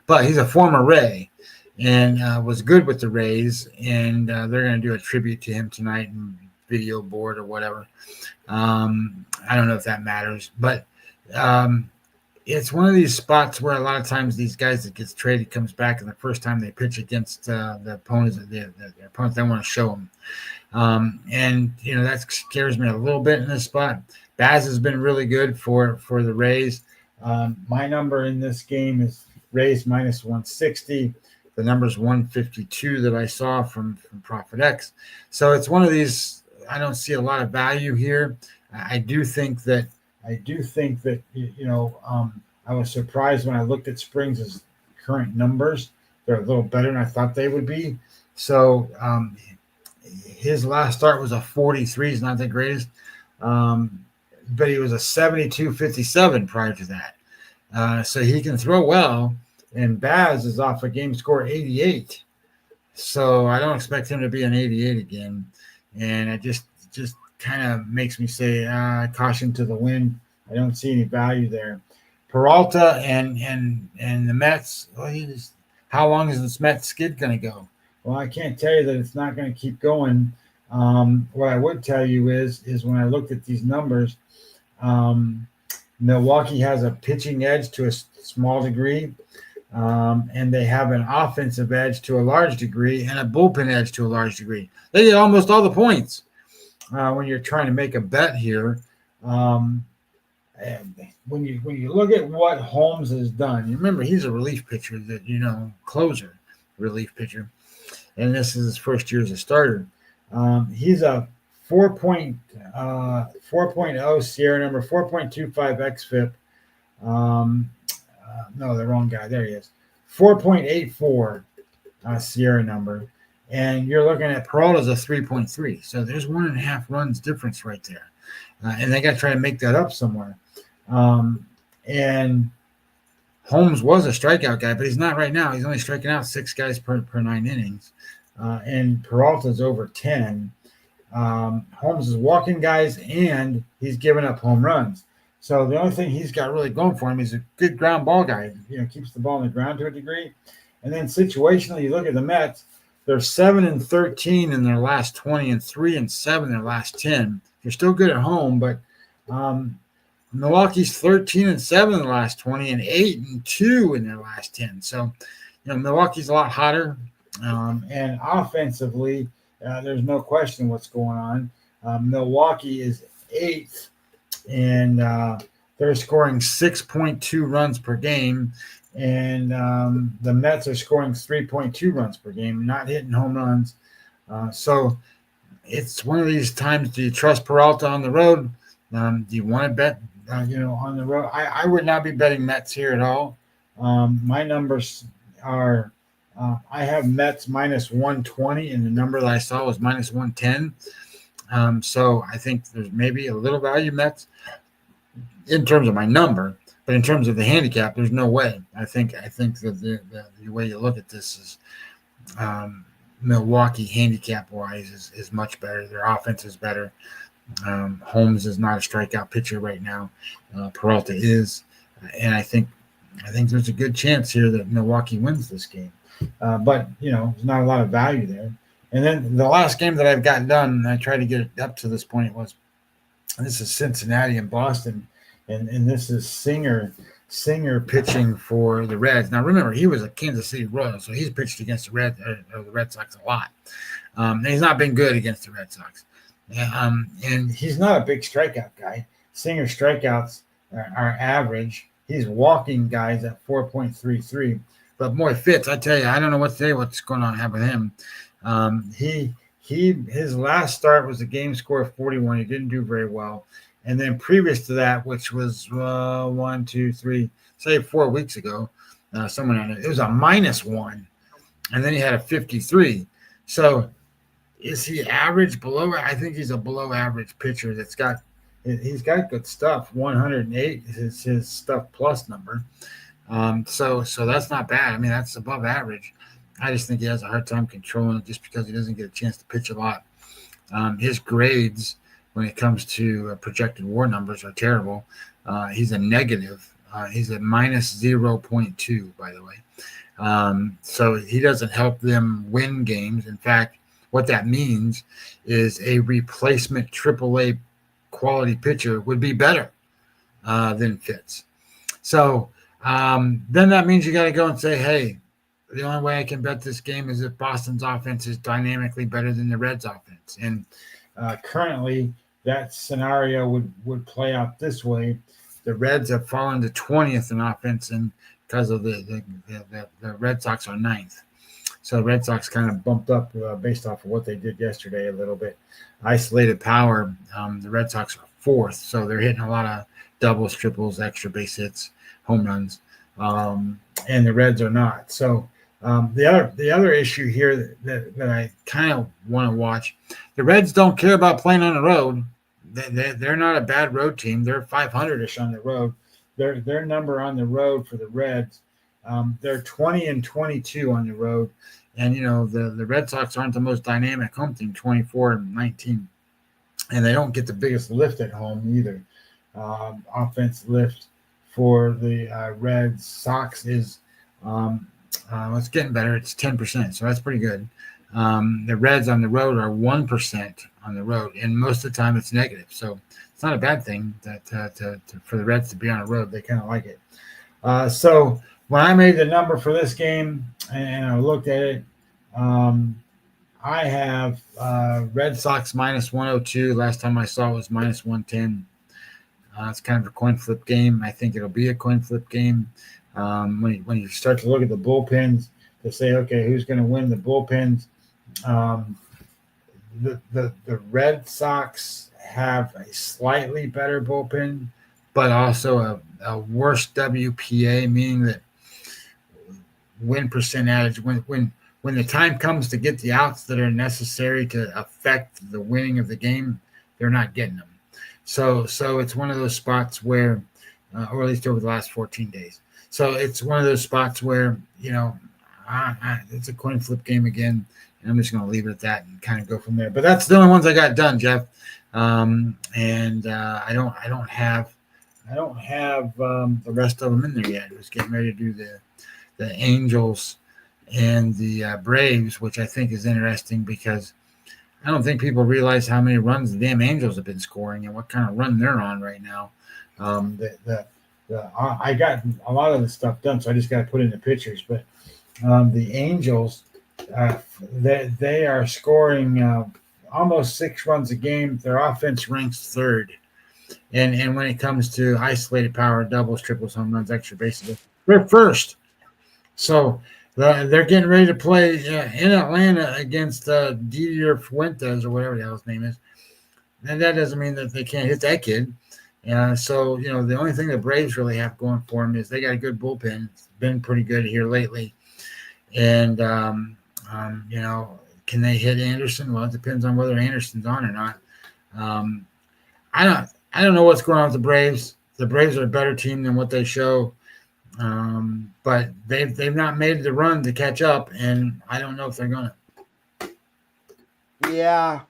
But he's a former Ray and was good with the Rays, and they're going to do a tribute to him tonight in video board or whatever. I don't know if that matters, but it's one of these spots where a lot of times these guys that gets traded comes back, and the first time they pitch against the opponents, the opponents, they want to show them. And that scares me a little bit in this spot. Baz has been really good for the Rays. My number in this game is Rays minus 160. The number's 152 that I saw from ProfitX. So it's one of these. I don't see a lot of value here. I do think that I was surprised when I looked at Springs' current numbers. They're a little better than I thought they would be. So his last start was a 43. He's not the greatest. But he was a 72-57 prior to that. So he can throw well. And Baz is off a game score 88. So I don't expect him to be an 88 again. And it just kind of makes me say caution to the wind. I don't see any value there. Peralta and the Mets. Well, how long is this Mets skid going to go? Well, I can't tell you that it's not going to keep going. What I would tell you is when I looked at these numbers, Milwaukee has a pitching edge to a small degree, and they have an offensive edge to a large degree and a bullpen edge to a large degree. They get almost all the points when you're trying to make a bet here. And when you look at what Holmes has done, you remember he's a relief pitcher, closer relief pitcher, and this is his first year as a starter. He's a 4.0 Sierra number, 4.25 xFIP. No, the wrong guy. There he is. 4.84 Sierra number, and you're looking at Peralta's a 3.3. So there's 1.5 runs difference right there, and they got to try to make that up somewhere. And Holmes was a strikeout guy, but he's not right now. He's only striking out 6 guys per 9 innings, and Peralta's over 10. Holmes is walking guys, and he's giving up home runs. So the only thing he's got really going for him is a good ground ball guy. Keeps the ball on the ground to a degree. And then situationally, you look at the Mets. They're 7-13 in their last 20, and 3-7 in their last 10. They're still good at home, but Milwaukee's 13-7 in the last 20, and 8-2 in their last 10. So, Milwaukee's a lot hotter, and offensively, there's no question what's going on. Milwaukee is 8th, and they're scoring 6.2 runs per game, and the Mets are scoring 3.2 runs per game, not hitting home runs. So it's one of these times, do you trust Peralta on the road? Do you want to bet, on the road? I would not be betting Mets here at all. My numbers are I have Mets minus 120, and the number that I saw was minus 110. So I think there's maybe a little value Mets in terms of my number, but in terms of the handicap, there's no way. I think that the way you look at this is Milwaukee handicap wise is much better. Their offense is better. Holmes is not a strikeout pitcher right now. Peralta is, and I think there's a good chance here that Milwaukee wins this game. But there's not a lot of value there. And then the last game that I've gotten done, and I tried to get it up to this point, this is Cincinnati and Boston, and this is Singer pitching for the Reds. Now remember, he was a Kansas City Royal, so he's pitched against the Red Sox a lot. And he's not been good against the Red Sox. And he's not a big strikeout guy. Singer's strikeouts are average. He's walking guys at 4.33. But boy, Fitz, I tell you, I don't know what's going on with him. His last start was a game score of 41. He didn't do very well. And then previous to that, which was 4 weeks ago, someone on it was a -1, and then he had a 53. So is he average below? I think he's a below average pitcher he's got good stuff. 108 is his stuff plus number. So that's not bad. I mean, that's above average. I just think he has a hard time controlling it just because he doesn't get a chance to pitch a lot. His grades when it comes to projected WAR numbers are terrible. He's a negative. He's a minus 0.2, by the way. So he doesn't help them win games. In fact, what that means is a replacement AAA quality pitcher would be better than Fitz. So then that means you got to go and say, hey, the only way I can bet this game is if Boston's offense is dynamically better than the Reds' offense. And currently that scenario would play out this way. The Reds have fallen to 20th in offense, and because of the Red Sox are 9th. So the Red Sox kind of bumped up based off of what they did yesterday a little bit. Isolated power, the Red Sox are 4th, so they're hitting a lot of doubles, triples, extra base hits, home runs, and the Reds are not. So the other issue here that I kind of want to watch, the Reds don't care about playing on the road. They're not a bad road team. They're 500-ish on the road. Their number on the road for the Reds, they're 20-22 on the road. And, the Red Sox aren't the most dynamic home team, 24-19. And they don't get the biggest lift at home either. Offense lift for the Red Sox is it's getting better. It's 10%, so that's pretty good. The Reds on the road are 1% on the road, and most of the time it's negative. So it's not a bad thing that for the Reds to be on the road. They kind of like it. So when I made the number for this game and I looked at it, I have Red Sox minus 102. Last time I saw it was minus 110. It's kind of a coin flip game. I think it'll be a coin flip game. When you start to look at the bullpens to say, okay, who's going to win the bullpens? The Red Sox have a slightly better bullpen, but also a worse WPA, meaning that win percentage when the time comes to get the outs that are necessary to affect the winning of the game, they're not getting them. So it's one of those spots where, or at least over the last 14 days. So it's one of those spots where, it's a coin flip game again, and I'm just going to leave it at that and kind of go from there. But that's the only ones I got done, Jeff. I don't have the rest of them in there yet. I was getting ready to do the Angels and the Braves, which I think is interesting because I don't think people realize how many runs the damn Angels have been scoring and what kind of run they're on right now. I got a lot of the stuff done, so I just got to put in the pictures. But the Angels, they are scoring almost 6 runs a game. Their offense ranks third. And when it comes to isolated power, doubles, triples, home runs, extra bases, they're first. So they're getting ready to play in Atlanta against Didier Fuentes or whatever the hell his name is. And that doesn't mean that they can't hit that kid. So, the only thing the Braves really have going for them is they got a good bullpen. It's been pretty good here lately. And, can they hit Anderson? Well, it depends on whether Anderson's on or not. I don't know what's going on with the Braves. The Braves are a better team than what they show. But they've not made the run to catch up, and I don't know if they're going to. Yeah.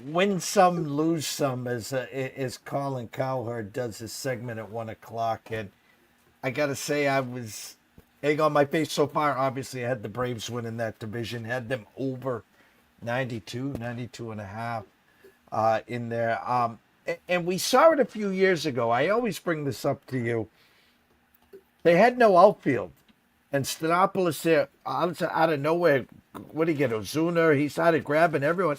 Win some, lose some, as Colin Cowherd does his segment at 1:00. And I got to say, I was egg on my face so far. Obviously, I had the Braves winning that division, had them over 92 and a half in there. And we saw it a few years ago. I always bring this up to you. They had no outfield. And Stanopoulos there, out of nowhere, what did he get? Ozuna, he started grabbing everyone.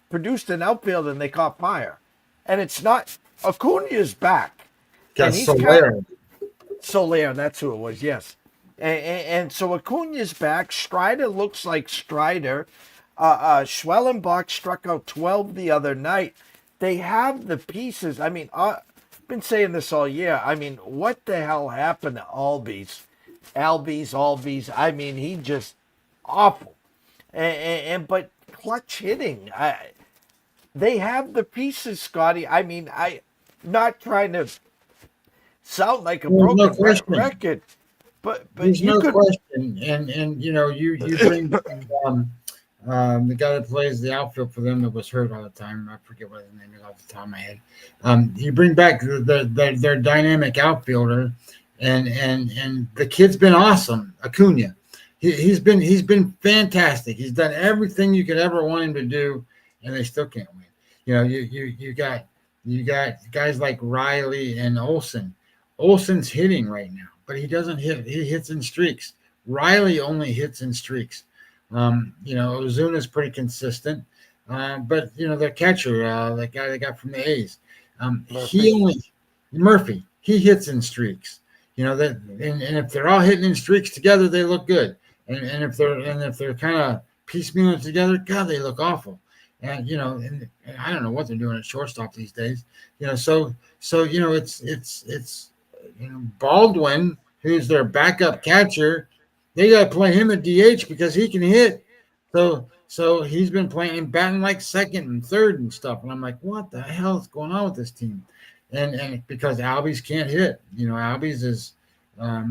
Produced an outfield, and they caught fire. And it's not, Acuna's back. Got Soler, that's who it was, yes. And so Acuna's back. Strider looks like Strider. Schwellenbach struck out 12 the other night. They have the pieces. I mean, I've been saying this all year. I mean, what the hell happened to Albies? I mean, he just awful. But clutch hitting. They have the pieces, Scotty. I mean, I'm not trying to sound like a broken record, but there's no question. And you bring the guy that plays the outfield for them that was hurt all the time. I forget what his name is off the top of my head. You bring back their dynamic outfielder, and the kid's been awesome. Acuna, he's been fantastic. He's done everything you could ever want him to do, and they still can't win. You got guys like Riley and Olsen. Olsen's hitting right now, but he doesn't hit. He hits in streaks. Riley only hits in streaks. Ozuna's pretty consistent, but their catcher, that guy they got from the A's, Murphy. He hits in streaks. And if they're all hitting in streaks together, they look good. And if they're kind of piecemeal together, God, they look awful. And and I don't know what they're doing at shortstop these days. So it's Baldwin, who's their backup catcher. They got to play him at DH because he can hit. So he's been playing, batting like second and third and stuff. And I'm like, what the hell is going on with this team? And because Albies can't hit, Albies is, I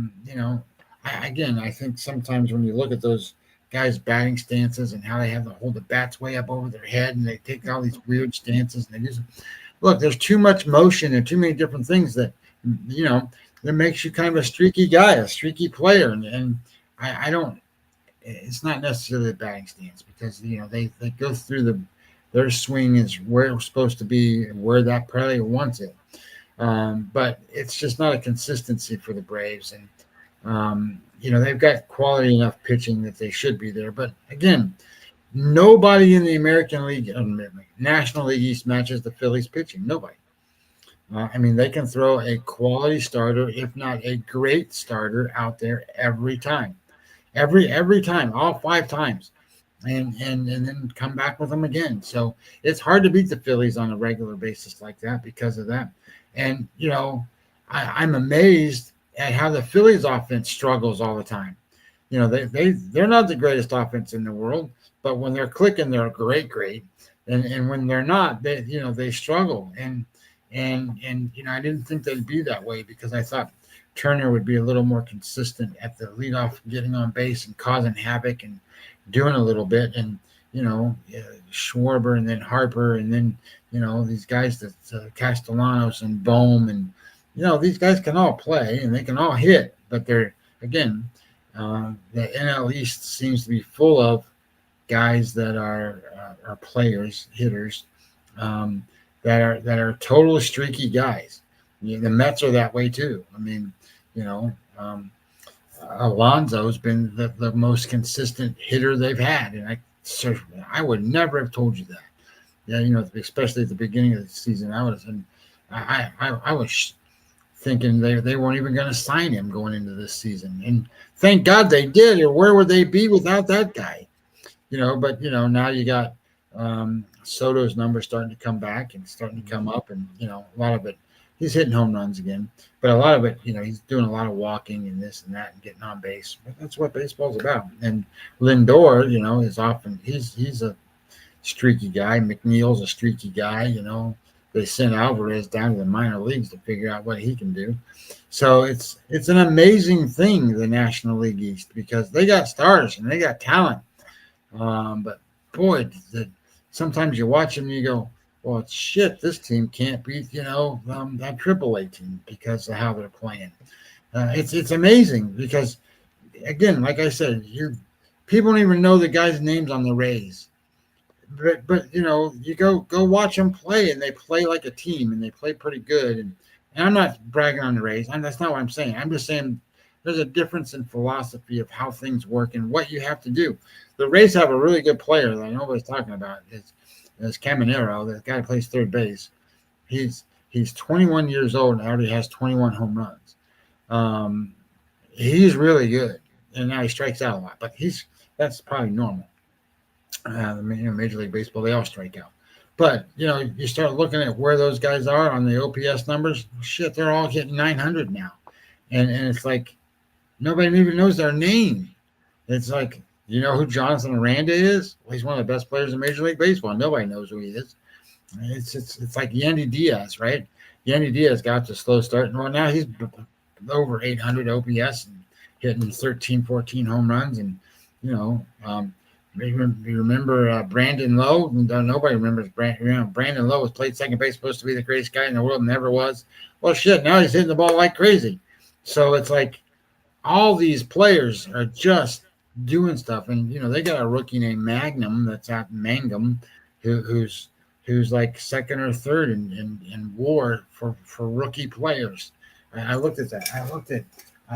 think sometimes when you look at those guys' batting stances and how they have to hold the bats way up over their head and they take all these weird stances and they just look, there's too much motion and too many different things that that makes you kind of a streaky guy, a streaky player. And I don't, it's not necessarily the batting stance because they go through Their swing is where it's supposed to be, where that player wants it. But it's just not a consistency for the Braves. And, they've got quality enough pitching that they should be there. But again, nobody in the American League, National League East matches the Phillies pitching. Nobody. They can throw a quality starter, if not a great starter, out there every time, every time, all 5 times, and then come back with them again. So it's hard to beat the Phillies on a regular basis like that because of that. And I'm amazed at how the Phillies offense struggles all the time. They're not the greatest offense in the world, but when they're clicking, they're great. And when they're not, they struggle. And I didn't think they'd be that way because I thought Turner would be a little more consistent at the leadoff, getting on base and causing havoc and doing a little bit. And, Schwarber and then Harper and then, these guys that Castellanos and Bohm and, these guys can all play and they can all hit, but they're, again, the NL East seems to be full of guys that are players, hitters, that are totally streaky guys. The Mets are that way too. Alonso's been the most consistent hitter they've had, and I would never have told you that. Yeah, especially at the beginning of the season, I was thinking they weren't even going to sign him going into this season, and thank God they did. Or where would they be without that guy? But now you got Soto's numbers starting to come back and starting to come up, and a lot of it, he's hitting home runs again, but a lot of it, he's doing a lot of walking and this and that and getting on base. But that's what baseball's about. And Lindor, is often he's a streaky guy. McNeil's a streaky guy. They sent Alvarez down to the minor leagues to figure out what he can do. So it's an amazing thing, the National League East, because they got stars and they got talent. But boy, sometimes you watch them and you go, well, shit, this team can't beat, that AAA team because of how they're playing. It's amazing because, again, like I said, people don't even know the guys' names on the Rays. But you go watch them play, and they play like a team, and they play pretty good. And I'm not bragging on the Rays. That's not what I'm saying. I'm just saying there's a difference in philosophy of how things work and what you have to do. The Rays have a really good player that nobody's talking about. It's Caminero, the guy who plays third base. He's 21 years old and already has 21 home runs. He's really good, and now he strikes out a lot. But that's probably normal. Major League Baseball, they all strike out. But, you start looking at where those guys are on the OPS numbers, shit, they're all hitting 900 now. And it's like nobody even knows their name. It's like, you know who Jonathan Aranda is? Well, he's one of the best players in Major League Baseball. Nobody knows who he is. It's like Yandy Diaz, right? Yandy Diaz got to slow start. Well, now he's over 800 OPS and hitting 13, 14 home runs. And, you remember Brandon Lowe? Nobody remembers Brandon. Brandon Lowe was played second base, supposed to be the greatest guy in the world, never was. Well, shit, now he's hitting the ball like crazy. So it's like all these players are just doing stuff. And, they got a rookie named Magnum that's at Mangum who's like second or third in WAR for rookie players. I looked at that.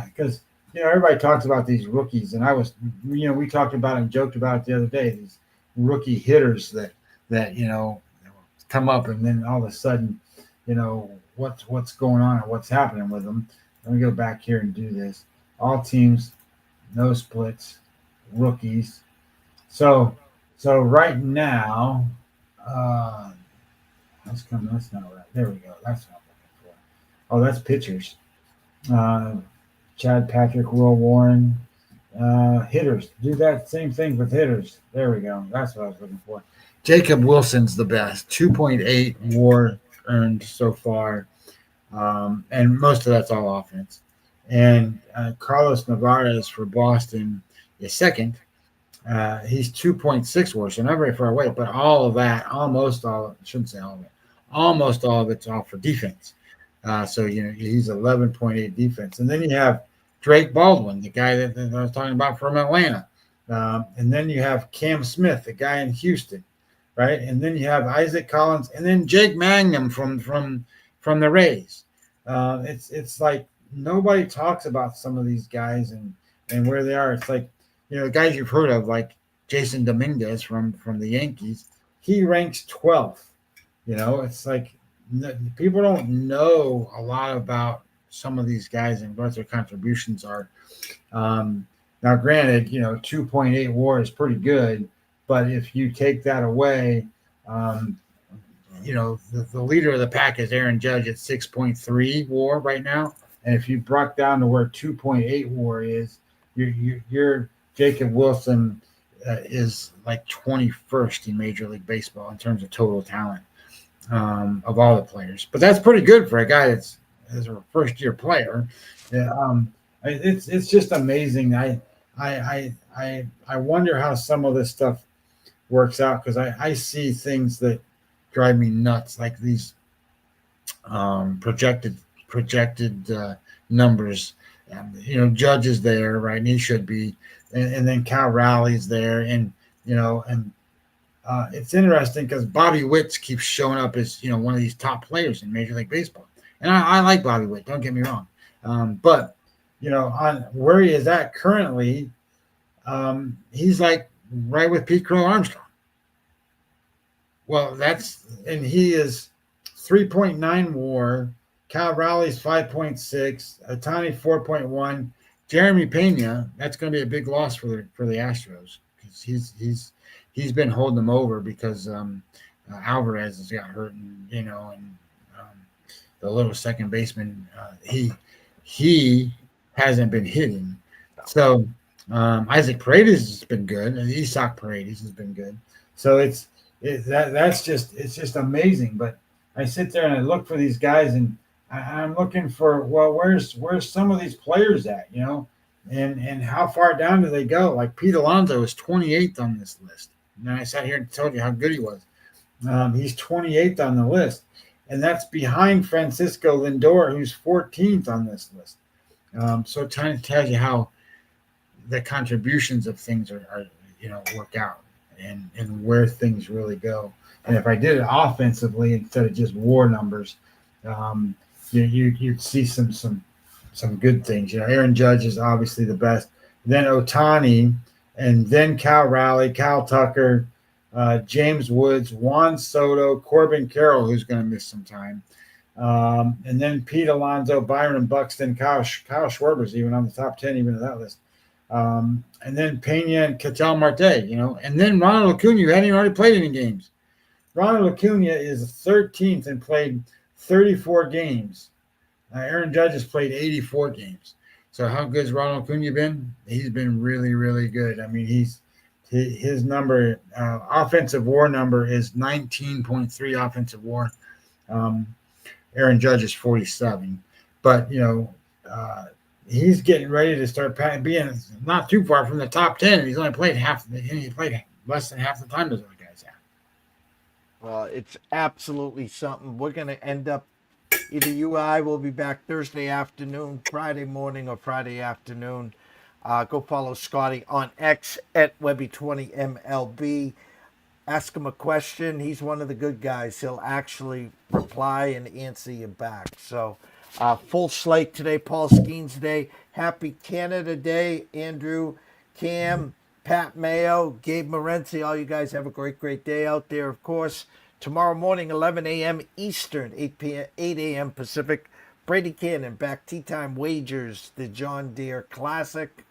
Because everybody talks about these rookies, and I was, we talked about and joked about it the other day, these rookie hitters that come up, and then all of a sudden, what's going on and what's happening with them. Let me go back here and do this. All teams, no splits, rookies. So right now, that's not right. There we go. That's what I'm looking for. Oh, that's pitchers. Chad Patrick, Will Warren, hitters. Do that same thing with hitters. There we go. That's what I was looking for. Jacob Wilson's the best. 2.8 WAR earned so far, and most of that's all offense. And Carlos Nevarez for Boston is second. He's 2.6 WAR, so not very far away. But all of that, almost all of it's all for defense. So, he's 11.8 defense. And then you have Drake Baldwin, the guy that I was talking about from Atlanta. And then you have Cam Smith, the guy in Houston. right? And then you have Isaac Collins, and then Jake Magnum from the Rays. It's like nobody talks about some of these guys and where they are. It's like, the guys you've heard of, like Jason Dominguez from the Yankees. He ranks 12th. It's like people don't know a lot about some of these guys and what their contributions are. Now, granted, 2.8 WAR is pretty good, but if you take that away, the leader of the pack is Aaron Judge at 6.3 WAR right now, and if you brought down to where 2.8 WAR is, your Jacob Wilson is like 21st in Major League Baseball in terms of total talent of all the players. But that's pretty good for a guy that's a first year player. Yeah, it's just amazing. I wonder how some of this stuff works out, because I see things that drive me nuts, like these projected numbers. Judge is there, right? And he should be, and then Cal Rowley's there, and it's interesting because Bobby Witt keeps showing up as one of these top players in Major League Baseball, and I like Bobby Witt. Don't get me wrong, but on where he is at currently, he's like right with Pete Crow Armstrong. Well, and he is 3.9 WAR. Cal Rowley's 5.6. Ohtani 4.1. Jeremy Pena, that's going to be a big loss for the Astros, because he's been holding them over because Alvarez has got hurt, and the little second baseman, he hasn't been hitting. So Isaac Paredes has been good, and Isaac Paredes has been good. So it's just amazing. But I sit there and I look for these guys, and I'm looking for, well, where's some of these players at, and how far down do they go? Like Pete Alonso is 28th on this list. And I sat here and told you how good he was. He's 28th on the list, and that's behind Francisco Lindor, who's 14th on this list. So it kind of tells you how the contributions of things are work out, and where things really go. And if I did it offensively instead of just WAR numbers, you'd see some good things. Aaron Judge is obviously the best. Then Ohtani, and then Cal Rowley, Cal Tucker, James Woods, Juan Soto, Corbin Carroll, who's going to miss some time. And then Pete Alonso, Byron Buxton, Kyle Schwarber's even on the top 10, even on that list. And then Pena and Ketel Marte, and then Ronald Acuna, who hadn't even already played any games. Ronald Acuna is 13th and played 34 games. Aaron Judge has played 84 games. So how good has Ronald Acuna been? He's been really, really good. I mean, his number, offensive WAR number is 19.3 offensive WAR. Aaron Judge is 47. But, he's getting ready to start being not too far from the top 10. And he's only played less than half the time those other guys have. Well, it's absolutely something. We're going to end up, either you or I will be back Thursday afternoon, Friday morning, or Friday afternoon. Go follow Scotty on X at Webby20MLB. Ask him a question. He's one of the good guys. He'll actually reply and answer you back. So, full slate today. Paul Skeens Day. Happy Canada Day. Andrew, Cam, Pat Mayo, Gabe Morency. All you guys have a great, great day out there, of course. Tomorrow morning, 11 a.m. Eastern, 8 a.m. Pacific. Brady Cannon, back Tea Time Wagers, the John Deere Classic.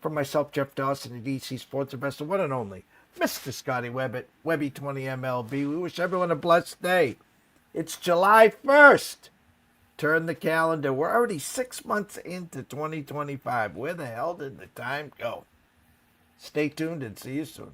For myself, Jeff Dawson, the DC Sports Investor, one and only, Mr. Scotty Webb at Webby20MLB. We wish everyone a blessed day. It's July 1st. Turn the calendar. We're already 6 months into 2025. Where the hell did the time go? Stay tuned and see you soon.